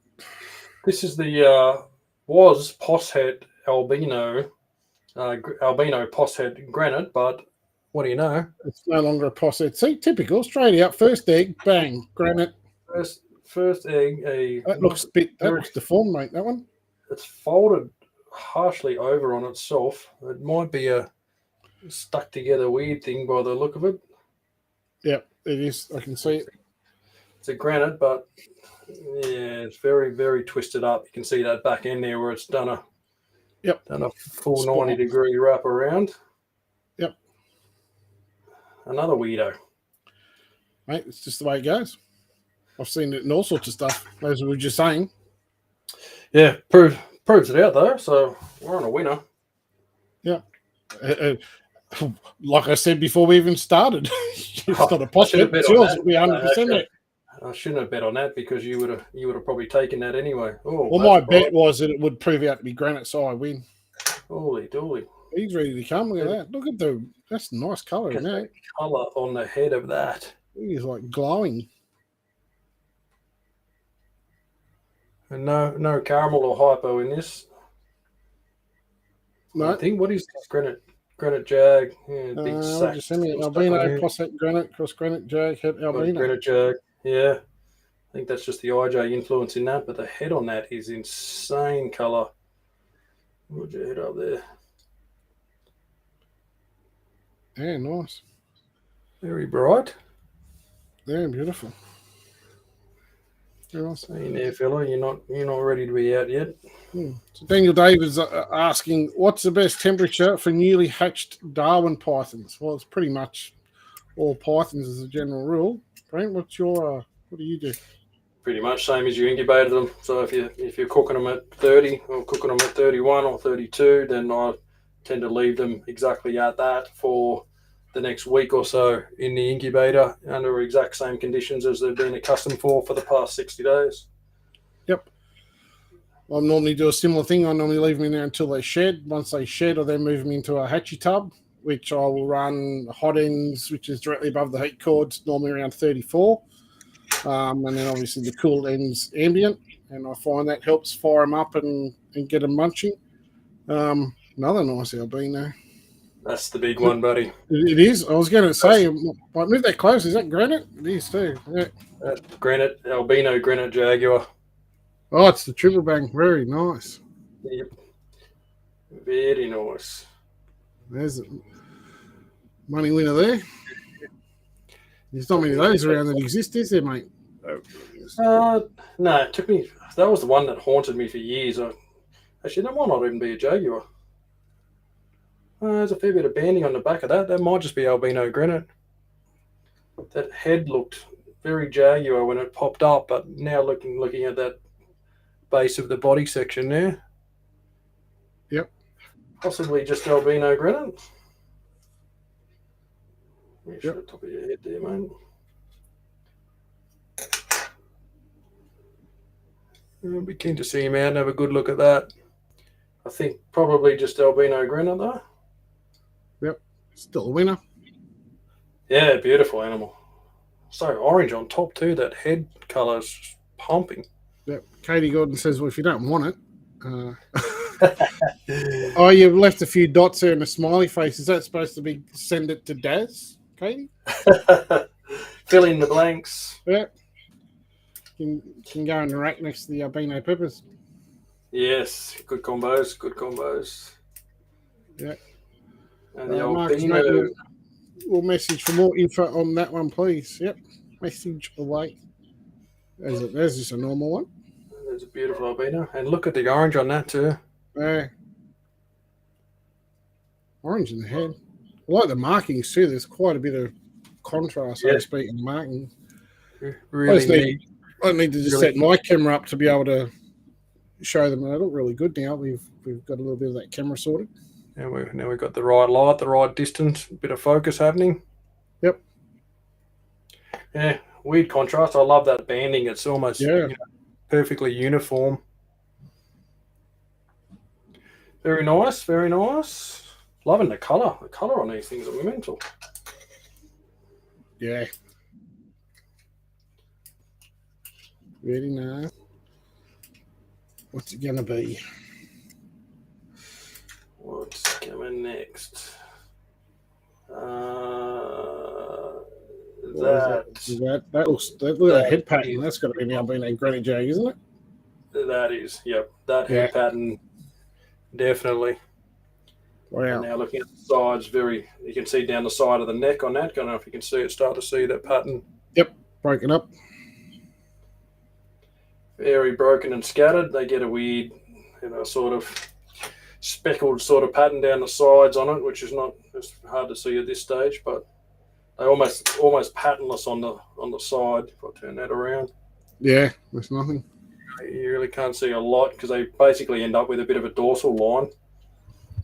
This is the was Posshead albino Posshead granite, but what do you know? It's no longer a Posshead. See, typical, straight out, first egg, bang, granite. First egg, that looks deformed, mate. That one. It's folded harshly over on itself. It might be a stuck together weird thing by the look of it. Yep, it is. I can see it. It's a granite, but it's very, very twisted up. You can see that back end there where it's done a full 90-degree wrap around. Yep. Another weirdo. Mate, it's just the way it goes. I've seen it in all sorts of stuff, as we were just saying. Yeah, proves it out, though, so we're on a winner. Yeah. Like I said before we even started, it's not a Posshead. It's yours. It'll be 100% it. I shouldn't have bet on that because you would have probably taken that anyway. Well, my bet was that it would prove out to be granite, so I win. Holy dooly. He's ready to come. Look at that. Look at that's a nice colour in that. Colour on the head of that. He's like glowing. And no caramel or hypo in this. No. I think, what is this? Granite jag. Yeah, big sack. Just send me albino, Posshead granite, cross granite jag, head albino. Granite jag. Yeah. I think that's just the IJ influence in that, but the head on that is insane colour. Put your head up there. Yeah, nice. Very bright. Yeah, beautiful. Very nice. Hey there, fella. You're not ready to be out yet. So Daniel David's asking, what's the best temperature for newly hatched Darwin pythons? Well, it's pretty much all pythons as a general rule. Brent, what do you do? Pretty much same as you incubated them. So if you're cooking them at 30 or cooking them at 31 or 32, then I tend to leave them exactly at that for the next week or so in the incubator under exact same conditions as they've been accustomed for the past 60 days. Yep. I normally do a similar thing. I normally leave them in there until they shed. Once they shed, I then move them into a hatchy tub, which I will run hot ends, which is directly above the heat cords, normally around 34. And then obviously the cool ends ambient. and I find that helps fire them up and get them munching. Another nice albino. That's the big one, buddy. It is. I was going to say, might move that close. Is that Granite? It is too. Yeah. Granite, albino Granite Jaguar. Oh, it's the triple bang. Very nice. Yep. Very nice. There's a money winner there. There's not many of those around that exist, is there, mate? No, it took me. That was the one that haunted me for years. Actually, that might not even be a Jaguar. There's a fair bit of banding on the back of that. That might just be albino Granite. That head looked very Jaguar when it popped up, but now looking at that base of the body section there. Yep. Possibly just albino Granite. Make sure the top of your head there, mate. I'll be keen to see him out and have a good look at that. I think probably just albino Granite though. Yep. Still a winner. Yeah, beautiful animal. So orange on top too. That head colour's pumping. Yep. Katie Gordon says, well, if you don't want it. Oh, you've left a few dots there in a smiley face. Is that supposed to be send it to Daz, Katie? Fill in the blanks. Yeah. Can go in the rack next to the albino peppers. Yes, good combos. Yeah. And the Marcus, albino. mate, we'll message for more info on that one, please. Yep. Message away. There's just a normal one. There's a beautiful albino. And look at the orange on that too. Orange in the head. I like the markings too. There's quite a bit of contrast, so to speak, in the markings. Really neat. I need to just set my camera up to be able to show them. They look really good now. We've got a little bit of that camera sorted. And now we've got the right light, the right distance, a bit of focus happening. Yep. Yeah, weird contrast. I love that banding. It's almost perfectly uniform. Very nice, very nice. Loving the colour. The colour on these things are mental. Yeah. Very nice. What's it gonna be? What's coming next? That looks look at that head pattern. That's got to be an albino Granite Jag, isn't it? That is, yep. That head pattern, definitely. Wow. And now looking at the sides, you can see down the side of the neck on that. I don't know if you can start to see that pattern. Yep, broken up. Very broken and scattered. They get a weird, sort of speckled sort of pattern down the sides on it, which is it's hard to see at this stage, but they almost patternless on the side. If I turn that around, yeah, there's nothing. You really can't see a lot because they basically end up with a bit of a dorsal line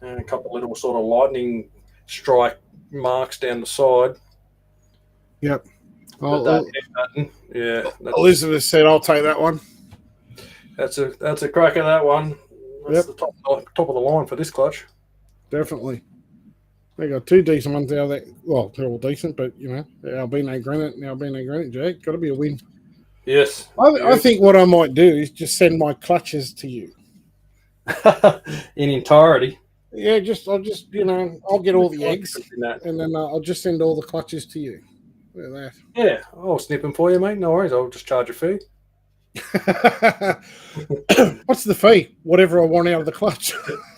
and a couple of little sort of lightning strike marks down the side. Yep. Elizabeth said, "I'll take that one." That's a crack at that one. That's the top of the line for this clutch. Definitely. They got two decent ones out there. Well, they're all decent, but the albino Granite and the albino Granite Jag got to be a win. Yes. I think what I might do is just send my clutches to you in entirety. Yeah, I'll get all the eggs and then I'll just send all the clutches to you. Look at that. Yeah, I'll snip them for you, mate. No worries. I'll just charge a fee. What's the fee? Whatever I want out of the clutch.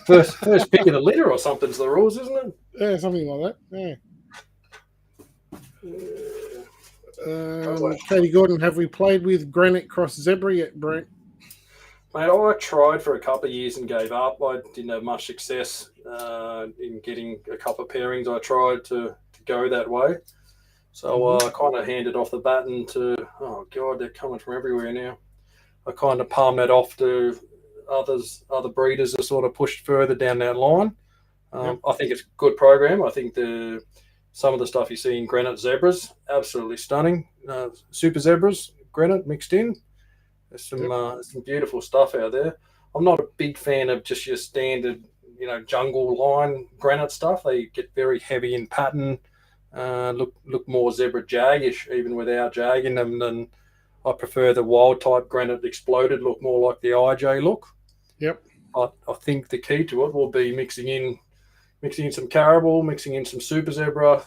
first pick of the litter or something's the rules, isn't it? Yeah, something like that. Yeah. Katie Gordon, have we played with Granite Cross Zebra yet, Brent? Mate, I tried for a couple of years and gave up. I didn't have much success in getting a couple of pairings. I tried to go that way. So I kind of handed off the baton to, oh God, they're coming from everywhere now. I kind of palmed that off to other breeders that sort of pushed further down that line. I think it's a good program. I think some of the stuff you see in Granite Zebras, absolutely stunning. Super Zebras, Granite mixed in. There's some beautiful stuff out there. I'm not a big fan of just your standard, jungle line Granite stuff. They get very heavy in pattern. Look more zebra jagish even without jag in them. And I prefer the wild type Granite exploded look, more like the IJ look. Yep. I think the key to it will be mixing in some Caribou, mixing in some Super Zebra,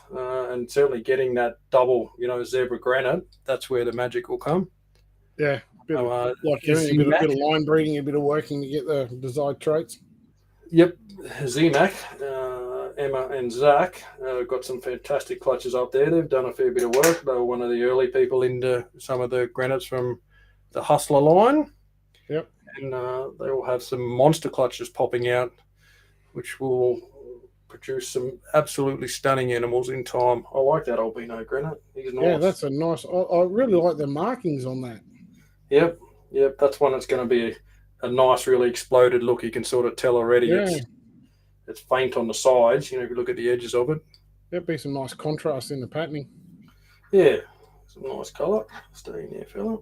and certainly getting that double, Zebra Granite. That's where the magic will come. Yeah. Like a bit of line breeding, a bit of working to get the desired traits. Yep. Z-Mac, Emma and Zach got some fantastic clutches up there. They've done a fair bit of work. They were one of the early people into some of the Granites from the Hustler line. Yep. And they will have some monster clutches popping out, which will produce some absolutely stunning animals in time. I like that albino Granite. He's nice. Yeah, that's a nice. I really like the markings on that. Yep. That's one that's going to be a nice, really exploded look. You can sort of tell already. Yeah. It's faint on the sides. If you look at the edges of it. There'd be some nice contrast in the patterning. Yeah, some nice colour. Stay in there, fella.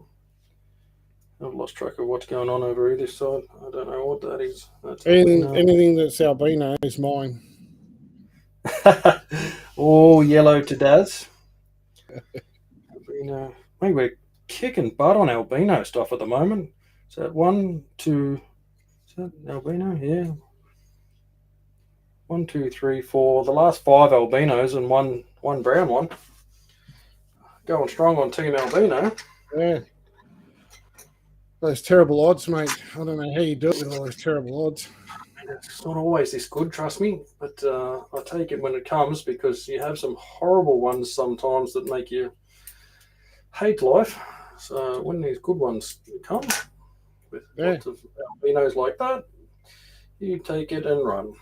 I've lost track of what's going on over here this side. I don't know what that is. Anything that's albino is mine. Oh, yellow to Daz. Albino. Maybe we're kicking butt on albino stuff at the moment. Is that 1, 2? Is that albino? Yeah. 1, 2, 3, 4. The last 5 albinos and one brown one. Going strong on Team Albino. Yeah. Those terrible odds, mate. I don't know how you do it with all those terrible odds. It's not always this good, trust me, but I take it when it comes, because you have some horrible ones sometimes that make you hate life. So when these good ones come with lots of albinos like that, you take it and run.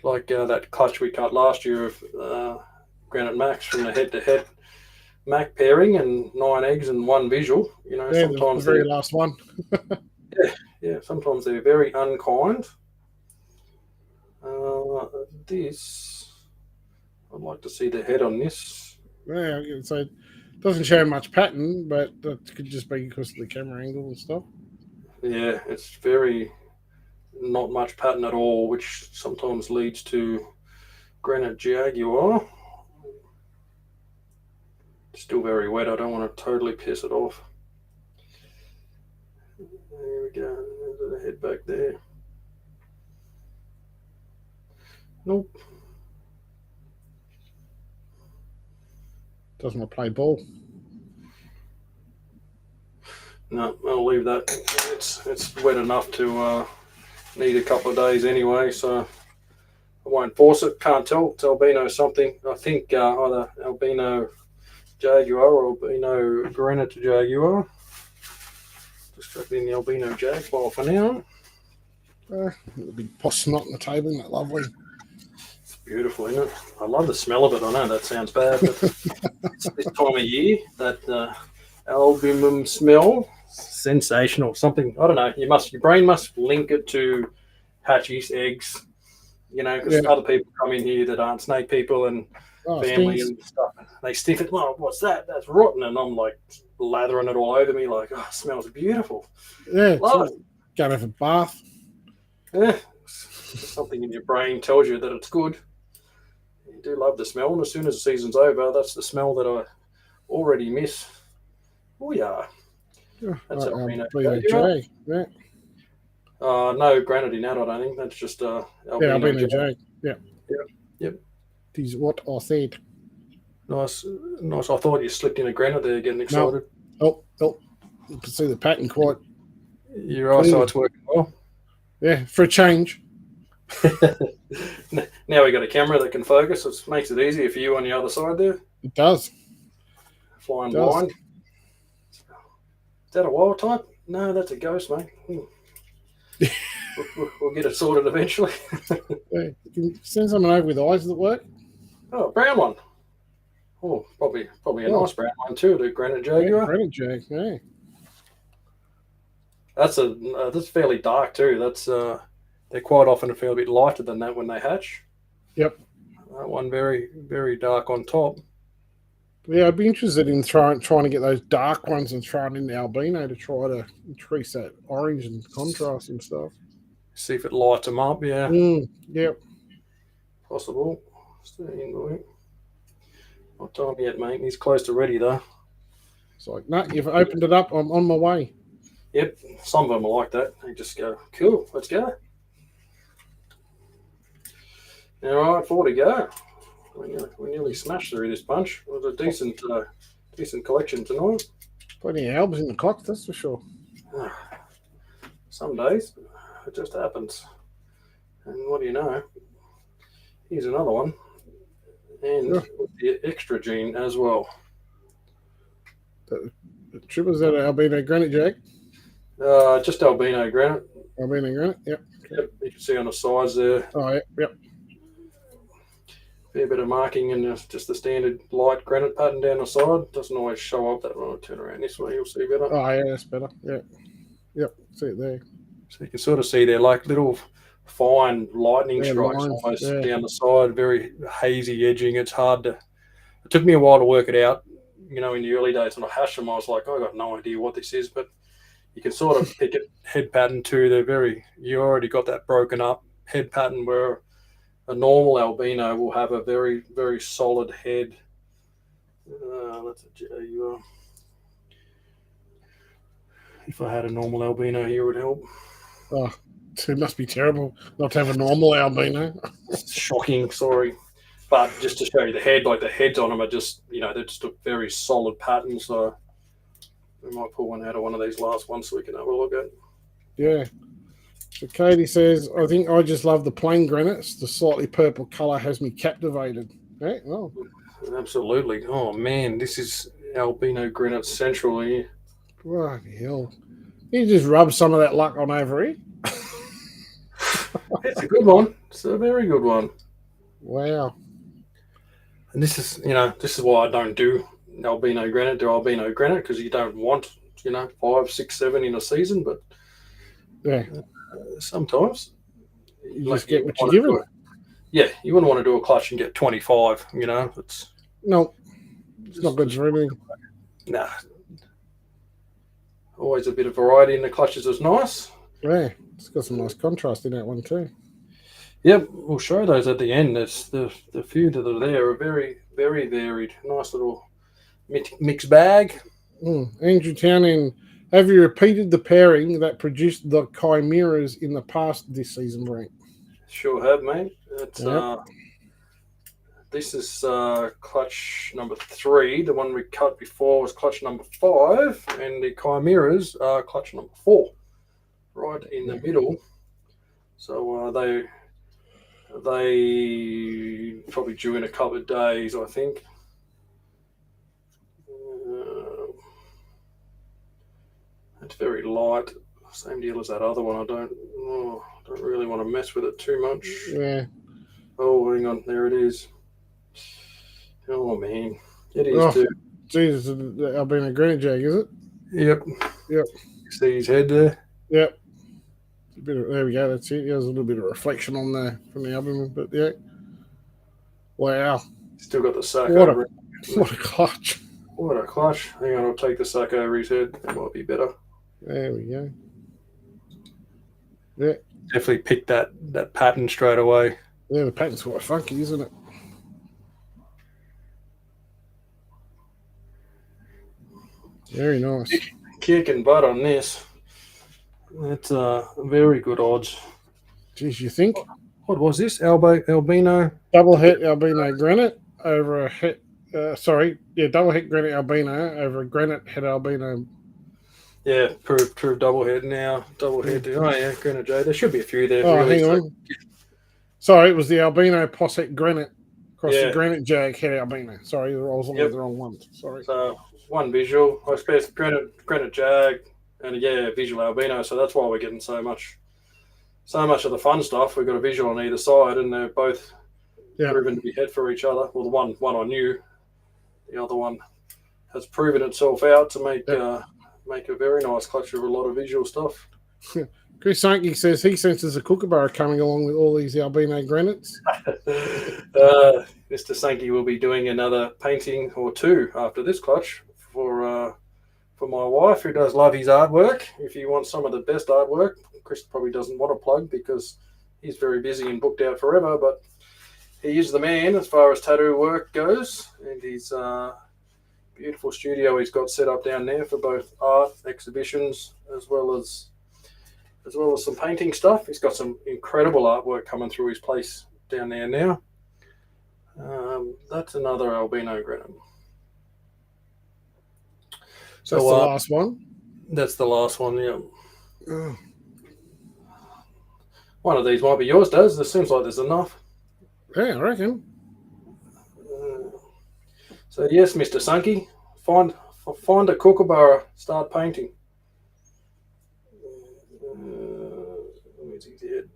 Like that clutch we cut last year of Granite Max from the head-to-head Mac pairing and 9 eggs and 1 visual. Sometimes the very last one. Yeah, sometimes they're very unkind. This, I'd like to see the head on this. Yeah, so it doesn't show much pattern, but that could just be because of the camera angle and stuff. Yeah, it's very not much pattern at all, which sometimes leads to Granite Jaguar. Still very wet. I don't want to totally piss it off. There we go. There's the head back there. Nope. Doesn't want to play ball. No, I'll leave that. It's wet enough to need a couple of days anyway, so I won't force it. Can't tell. It's albino something. I think either albino Jaguar or albino Granite Jaguar. Just chuck in the albino Jaguar for now. A big posh snot on the table, isn't that lovely? It's beautiful, isn't it? I love the smell of it. I know that sounds bad, but it's this time of year, that album smell, sensational. Something, I don't know, your brain must link it to hatchies, eggs, because other people come in here that aren't snake people and family and stuff. They sniff it. Well, what's that? That's rotten. And I'm like lathering it all over me, like, oh, it smells beautiful. Yeah, love it. Go to have a bath. Yeah, something in your brain tells you that it's good. You do love the smell, and as soon as the season's over, that's the smell that I already miss. Oh yeah, that's albino J. Yeah. No Granite in that, I don't think. That's just albino J. Yeah. Yep. Is what I said. Nice. I thought you slipped in a Granite there, getting excited. No. Oh, you can see the pattern quite. Your eyesight's working well. Yeah, for a change. Now we got a camera that can focus. It makes it easier for you on the other side there. It does. Flying blind. Is that a wild type? No, that's a ghost, mate. We'll get it sorted eventually. Yeah, you can send someone over with eyes that work. Oh, a brown one. Oh, probably a nice brown one too. The Granite Jaguar. Yeah, Granite Jag, yeah. That's fairly dark too. That's they're quite often a fair bit lighter than that when they hatch. Yep. That one very, very dark on top. Yeah, I'd be interested in trying to get those dark ones and throw it in the albino to try to increase that orange and contrast and stuff. See if it lights them up, yeah. Yep. Possible. Stay in, boy. Not time yet, mate. He's close to ready, though. It's like, no, you've opened it up. I'm on my way. Yep, some of them are like that. They just go, cool, let's go. All right, 4 to go. We nearly smashed through this bunch. It was a decent collection tonight. Plenty of albums in the cox, that's for sure. Some days it just happens. And what do you know? Here's another one. And with the extra gene as well. The triples that are Albino Granite Jag? Just Albino Granite. Albino Granite, yep. Yep, you can see on the sides there. Oh, yep. Fair bit of marking and just the standard light granite pattern down the side. Doesn't always show up that when I turn around this way, you'll see better. Oh, yeah, that's better. Yep, see it there. So you can sort of see they're like little fine lightning strikes lines, almost down the side, very hazy edging. It's hard to. It took me a while to work it out. In the early days when I hashed them, I was like, I got no idea what this is, but you can sort of pick it head pattern too. You already got that broken up head pattern where a normal albino will have a very, very solid head. That's a Jaguar. If I had a normal albino here, it would help. Oh, it must be terrible not to have a normal albino. Shocking, sorry. But just to show you the head, like the heads on them are just, they're just a very solid pattern. So we might pull one out of one of these last ones so we can have a look at. Yeah. So Katie says, I think I just love the plain granites. The slightly purple colour has me captivated. Yeah, well. Absolutely. Oh, man, this is Albino Granite Central here. Bloody hell. You just rub some of that luck on over here. It's a good one. It's a very good one. Wow. And this is why I don't do albino granite, because you don't want, 5, 6, 7 in a season, but yeah, sometimes you just get what you're given. Yeah, you wouldn't want to do a clutch and get 25, it's not good for everything. Nah. Always a bit of variety in the clutches is nice. Yeah, it's got some nice contrast in that one too. Yep, we'll show those at the end. It's the few that are there are very, very varied. Nice little mixed bag. Andrew Townend, have you repeated the pairing that produced the chimeras in the past this season, Brent? Sure have, mate. It's this is clutch number 3. The one we cut before was clutch number 5, and the chimeras are clutch number 4, right in the middle. So they probably due in a couple of days, I think. It's very light. Same deal as that other one. I don't really want to mess with it too much. Yeah. Oh, hang on. There it is. Oh, man. It is too. Jesus, the Albino Granite Jag, is it? Yep. You see his head there? Yep. There we go. That's it. There's a little bit of reflection on there from the album, but yeah. Wow. Still got the sack over it. What a clutch. What a clutch. Hang on, I'll take the sack over his head. That might be better. There we go. Yeah. Definitely picked that pattern straight away. Yeah, the pattern's quite funky, isn't it? Very nice. Kicking butt on this. That's very good odds. Geez, you think? What was this? Albino? Double hit Albino Granite over a hit. Double hit Granite Albino over a Granite hit Albino. Yeah, proved double head now. Double head. Oh, yeah, Granite J. There should be a few there. Oh, really. Hang on. Sorry, it was the Albino Posset Granite across the Granite Jag head Albino. Sorry, I was looking at the wrong ones. Sorry. So, one visual. I suppose Granite Jag and, visual Albino. So that's why we're getting so much of the fun stuff. We've got a visual on either side, and they're both proven to be head for each other. Well, the one I knew, the other one has proven itself out to make a very nice clutch of a lot of visual stuff. Chris Sankey says he senses a kookaburra coming along with all these albino granites. Mr. Sankey will be doing another painting or two after this clutch for my wife, who does love his artwork. If you want some of the best artwork, Chris probably doesn't want to plug because he's very busy and booked out forever, but he is the man as far as tattoo work goes, and he's beautiful studio he's got set up down there for both art exhibitions as well as some painting stuff. He's got some incredible artwork coming through his place down there now. That's another albino granite. So that's the last one. That's the last one. Yeah. Oh. One of these might be yours, Daz. It seems like there's enough. Yeah, I reckon. So yes, Mr. Sunky, find a kookaburra, start painting. Where's his head?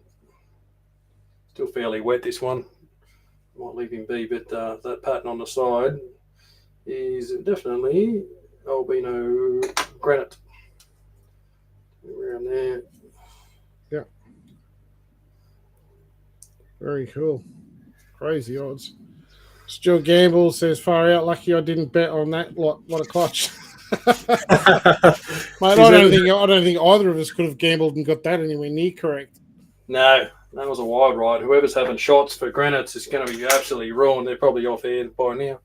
Still fairly wet, this one. Might leave him be, but that pattern on the side is definitely albino granite. Around there. Yeah. Very cool. Crazy odds. Stuart Gamble says, far out, lucky I didn't bet on that. What a clutch. Mate, I don't think either of us could have gambled and got that anywhere near correct. No, that was a wild ride. Whoever's having shots for granites is going to be absolutely ruined. They're probably off air by now.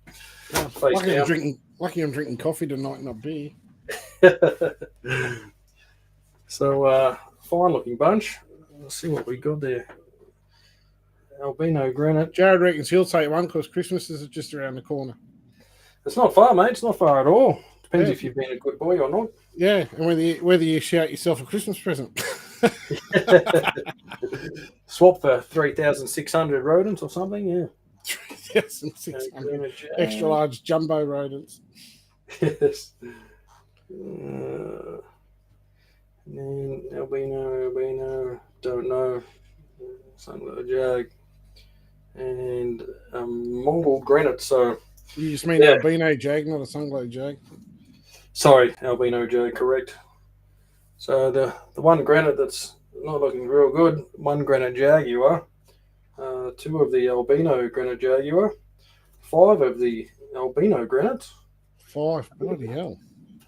Lucky I'm drinking coffee tonight, not beer. So, fine looking bunch. Let's see what we got there. Albino granite. Jared reckons he'll take one because Christmas is just around the corner. It's not far, mate. It's not far at all. Depends if you've been a good boy or not. Yeah, and whether you shout yourself a Christmas present. Swap for 3,600 rodents or something, yeah. 3,600 extra large jumbo rodents. Yes. And then albino, don't know. Sunglow jag. And Mongol granite, so... You just mean albino jag, not a sunglow jag? Sorry, albino jag, correct. So the one granite that's not looking real good, one granite jaguar, 2 of the albino granite jaguar, 5 of the albino granite. 5, bloody hell.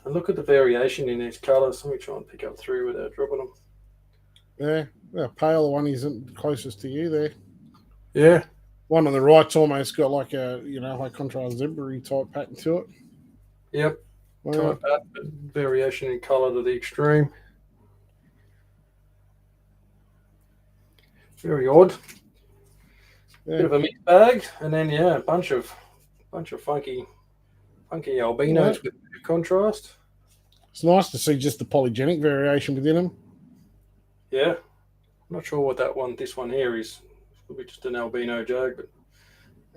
And look at the variation in these colours. Let me try and pick up 3 without dropping them. Yeah, the pale one isn't closest to you there. Yeah. One on the right's almost got like a, high contrast zebra type pattern to it. Yep. Type pattern, variation in colour to the extreme. Very odd. Yeah. Bit of a mixed bag, and then a bunch of funky albinos with contrast. It's nice to see just the polygenic variation within them. Yeah, I'm not sure what this one here is. Could be just an albino jag, but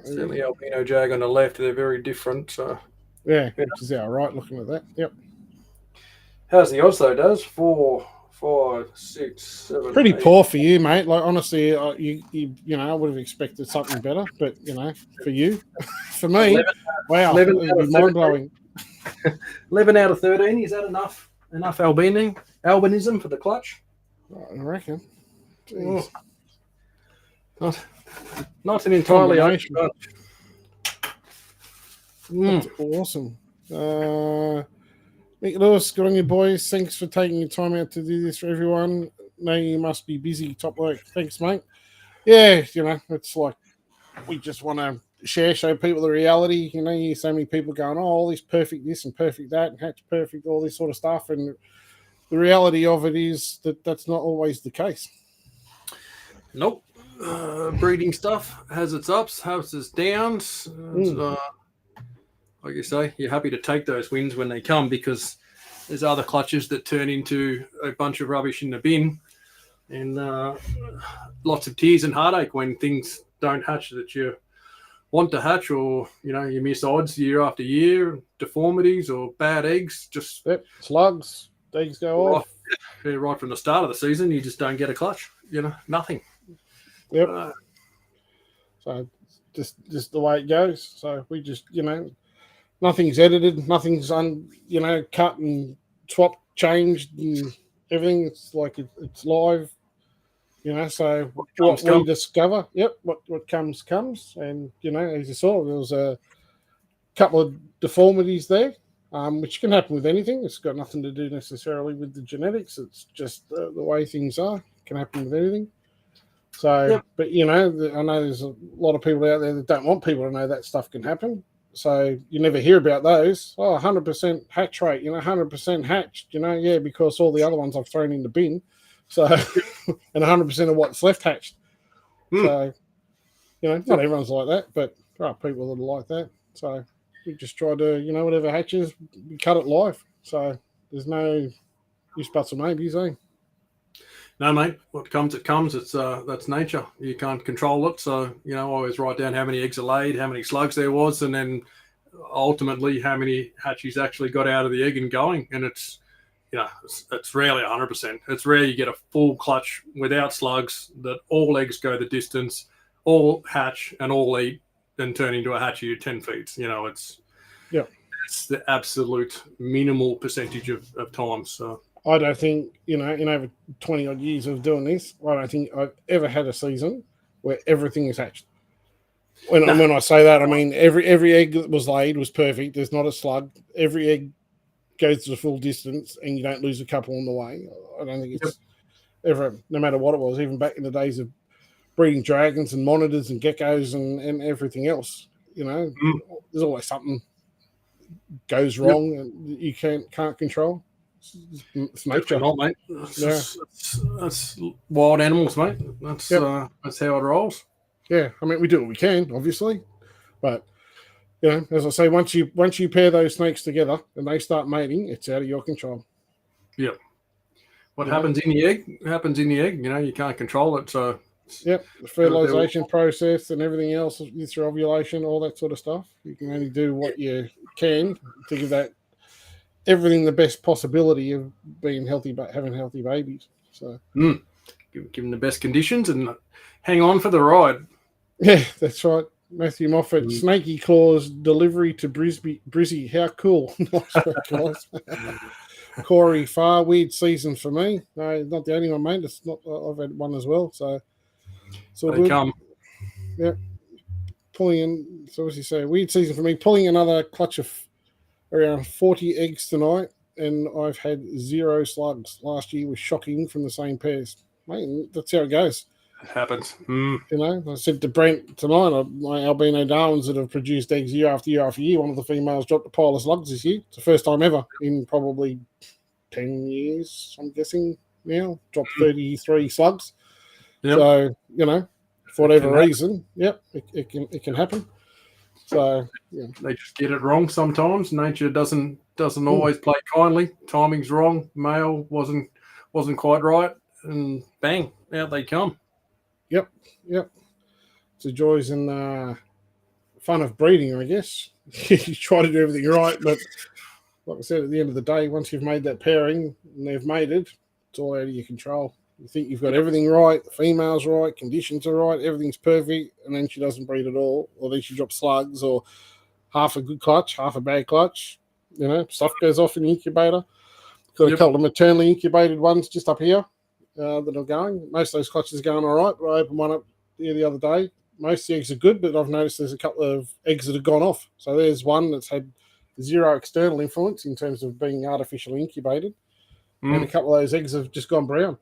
certainly albino jag on the left. They're very different. So which is our right looking at that. Yep. How's the odds though, Daz? 4, 5, 6, 7. Pretty 8. poor for you, mate. Like honestly, you I would have expected something better, but for you, for me, 11, wow, it would be mind blowing. 11 out of 13. Is that enough albinism for the clutch? I reckon. Oh. Not an entirely That's awesome. Mick Lewis, good on you boys. Thanks for taking your time out to do this for everyone. Know you must be busy. Top work. Thanks, mate. Yeah, it's like we just want to show people the reality. You hear so many people going, all this perfect this and perfect that and hatch perfect, all this sort of stuff. And the reality of it is that that's not always the case. Nope. Breeding stuff has its ups, has its downs. Like you say, you're happy to take those wins when they come because there's other clutches that turn into a bunch of rubbish in the bin, and lots of tears and heartache when things don't hatch that you want to hatch, or you miss odds year after year, deformities or bad eggs. Just slugs, eggs go off. Right from the start of the season, you just don't get a clutch. Nothing. Yep. So just the way it goes. So we just nothing's edited, nothing's cut and swapped, changed, and everything. It's like it's live. So what we discover, what comes, and as you saw, there was a couple of deformities there, which can happen with anything. It's got nothing to do necessarily with the genetics. It's just the way things are. It can happen with anything. So, but I know there's a lot of people out there that don't want people to know that stuff can happen. So you never hear about those. Oh, 100% hatch rate, 100% hatched, yeah, because all the other ones I've thrown in the bin. So, and 100% of what's left hatched. So, not everyone's like that, but there are people that are like that. So we just try to, whatever hatches, we cut it live. So there's no use buts or maybes, eh? No, mate. What comes, it comes. It's that's nature. You can't control it. So I always write down how many eggs are laid, how many slugs there was, and then ultimately how many hatchies actually got out of the egg and going. And it's it's rarely 100%. It's rare you get a full clutch without slugs that all eggs go the distance, all hatch and all eat, and turn into a hatchie at 10 feet. It's the absolute minimal percentage of times. So. I don't think, in over 20 odd years of doing this, I don't think I've ever had a season where everything is hatched. When I say that, I mean every egg that was laid was perfect. There's not a slug. Every egg goes to the full distance and you don't lose a couple on the way. I don't think it's ever, no matter what it was, even back in the days of breeding dragons and monitors and geckos and everything else, there's always something goes wrong and you can't control. It's nature, not, mate. That's wild animals, mate. That's how it rolls. Yeah, I mean we do what we can, obviously, but as I say, once you pair those snakes together and they start mating, it's out of your control. Yeah. What happens in the egg happens in the egg. You can't control it. So. Yep, the fertilization process and everything else through ovulation, all that sort of stuff. You can only do what you can to give that everything the best possibility of being healthy, but having healthy babies. So give them the best conditions and hang on for the ride. Yeah, that's right. Matthew Moffat, Snaky Claws delivery to Brizzy. How cool! Nice, guys. Corey Farr, weird season for me. No, not the only one, mate. It's not. I've had one as well. So they come. Yeah, pulling in. So what's he say? Weird season for me. Pulling another clutch of around 40 eggs tonight, and I've had 0 slugs. Last year was shocking from the same pairs. Mate, that's how it goes. It happens. I said to Brent tonight, my albino Darwins that have produced eggs year after year after year, one of the females dropped a pile of slugs this year. It's the first time ever in probably 10 years, I'm guessing now. Dropped 33 slugs. Yep. So, for whatever reason, it can happen. So they just get it wrong sometimes. Nature doesn't always play kindly. Timing's wrong. Male wasn't quite right, and bang, out they come. Yep. It's the joys and fun of breeding, I guess. You try to do everything right, but like I said, at the end of the day, once you've made that pairing and they've mated, it's all out of your control. You think you've got everything right, the female's right, conditions are right, everything's perfect, and then she doesn't breed at all, or then she drops slugs, or half a good clutch, half a bad clutch. Stuff goes off in the incubator. Got a couple of maternally incubated ones just up here that are going. Most of those clutches are going all right. I opened one up here the other day. Most of the eggs are good, but I've noticed there's a couple of eggs that have gone off. So there's one that's had 0 external influence in terms of being artificially incubated, and a couple of those eggs have just gone brown.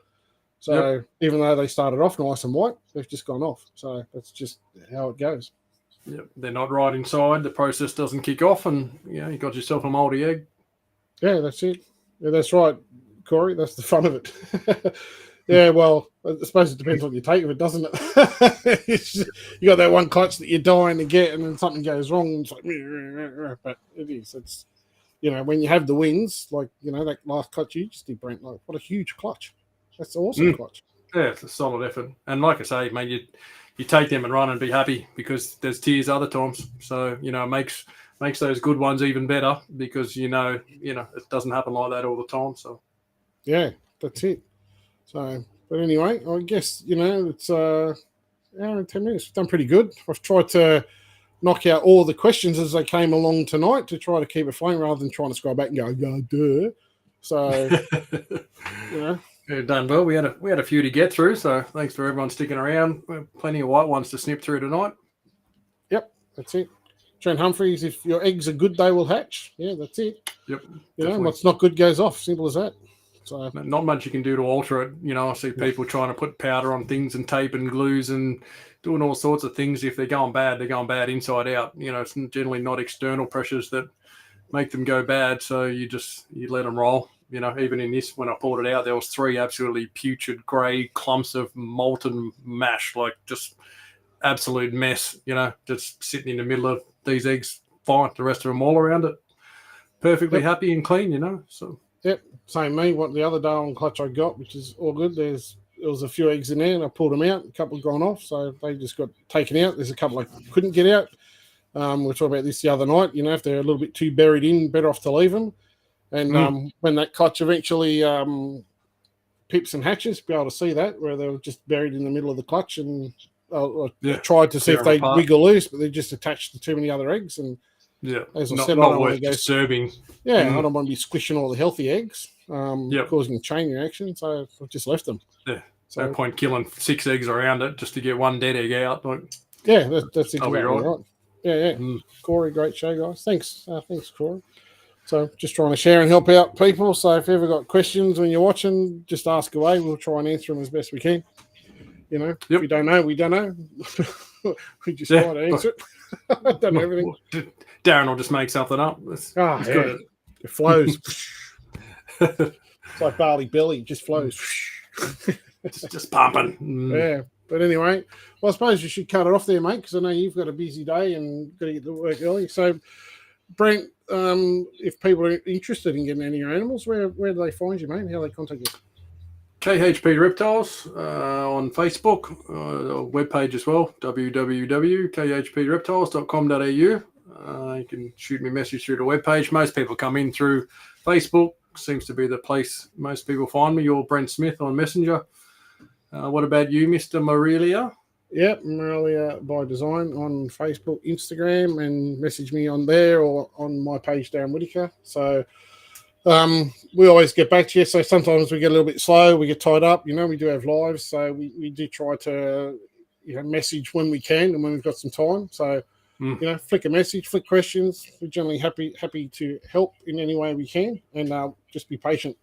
So even though they started off nice and white, they've just gone off. So that's just how it goes. Yep, they're not right inside. The process doesn't kick off, and you got yourself a moldy egg. Yeah, that's it. Yeah, that's right, Corey. That's the fun of it. Yeah, well, I suppose it depends what you take of it, doesn't it? You got that one clutch that you're dying to get, and then something goes wrong. And it's like, but it is. It's when you have the wins, like that last clutch you just did, Brent. Like, what a huge clutch! That's an awesome clutch. Yeah, it's a solid effort. And like I say, mate, you take them and run and be happy because there's tears other times. So it makes those good ones even better because it doesn't happen like that all the time. So yeah, that's it. So, but anyway, I guess it's hour and 10 minutes. We've done pretty good. I've tried to knock out all the questions as they came along tonight to try to keep it flowing rather than trying to scroll back and go duh. So done well. We had a few to get through, so thanks for everyone sticking around. Plenty of white ones to snip through tonight. Yep, that's it. Trent Humphreys, if your eggs are good, they will hatch. Yeah, that's it. Yep. What's not good goes off. Simple as that. So not much you can do to alter it. You know, I see people trying to put powder on things and tape and glues and doing all sorts of things. If they're going bad, they're going bad inside out. You know, it's generally not external pressures that make them go bad. So you let them roll. You know, even in this, when I pulled it out, there was 3 absolutely putrid grey clumps of molten mash, like just absolute mess. You know, just sitting in the middle of these eggs. Fine, the rest of them all around it, perfectly happy and clean. You know, so. Yep, same me. What the other day on clutch I got, which is all good. There was a few eggs in there, and I pulled them out. A couple have gone off, so they just got taken out. There's a couple I couldn't get out. We were talking about this the other night. You know, if they're a little bit too buried in, better off to leave them. And when that clutch eventually pips and hatches, be able to see that where they were just buried in the middle of the clutch, and I tried to see if they wiggle loose, but they're just attached to too many other eggs. And as I said, I don't want to go disturbing. I don't want to be squishing all the healthy eggs, causing a chain reaction. So I've just left them. Yeah, so no point killing 6 eggs around it just to get one dead egg out. Like, that's exactly right. Yeah. Corey, great show, guys. Thanks, Corey. So just trying to share and help out people. So if you ever got questions when you're watching, just ask away. We'll try and answer them as best we can. You know, if we don't know, we don't know. We just try to answer it. Don't know everything. Darren will just make something up. Good. It flows. It's like barley belly. It just flows. It's just pumping. Yeah. But anyway, well, I suppose you should cut it off there, mate, because I know you've got a busy day and got to get to work early. So, Brent, if people are interested in getting any of your animals, where do they find you, mate? How do they contact you? KHP Reptiles on Facebook, webpage as well, www.khpreptiles.com.au. You can shoot me a message through the webpage. Most people come in through Facebook. Seems to be the place most people find me. You're Brent Smith on Messenger. What about you, Mr. Morelia? Yep, Morelia by Design on Facebook, Instagram, and message me on there or on my page, Darren Whitaker. So we always get back to you. So sometimes we get a little bit slow, we get tied up. You know, we do have lives, so we do try to message when we can and when we've got some time. So flick a message, flick questions. We're generally happy to help in any way we can, and just be patient.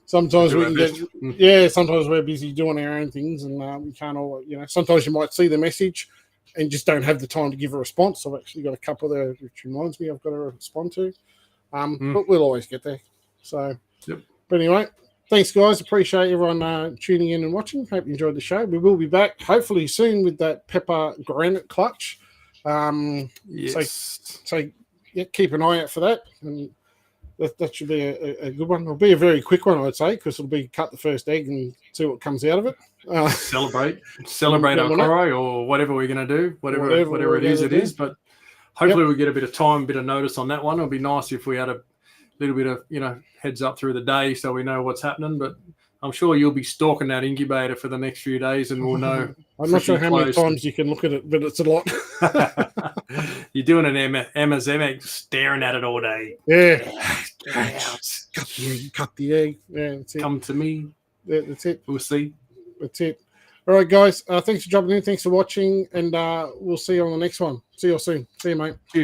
Sometimes we can get sometimes we're busy doing our own things, and we can't all. Sometimes you might see the message and just don't have the time to give a response. I've actually got a couple there which reminds me I've got to respond to. But we'll always get there. So, But anyway, thanks, guys. Appreciate everyone tuning in and watching. Hope you enjoyed the show. We will be back hopefully soon with that pepper granite clutch. Yes. So keep an eye out for that. And that should be a good one. It'll be a very quick one, I'd say, because it'll be cut the first egg and see what comes out of it. Celebrate our coro or whatever we're going to do, whatever it is. But hopefully we get a bit of time, a bit of notice on that one. It'll be nice if we had a little bit of, heads up through the day so we know what's happening. But I'm sure you'll be stalking that incubator for the next few days and we'll know. I'm not sure how many times you can look at it, but it's a lot. You're doing an Emma's egg, staring at it all day. Yeah. Cut the egg. Yeah, that's it. Come to me. Yeah, that's it. We'll see. That's it. All right, guys. Thanks for jumping in. Thanks for watching. And we'll see you on the next one. See you all soon. See you, mate. Cheers.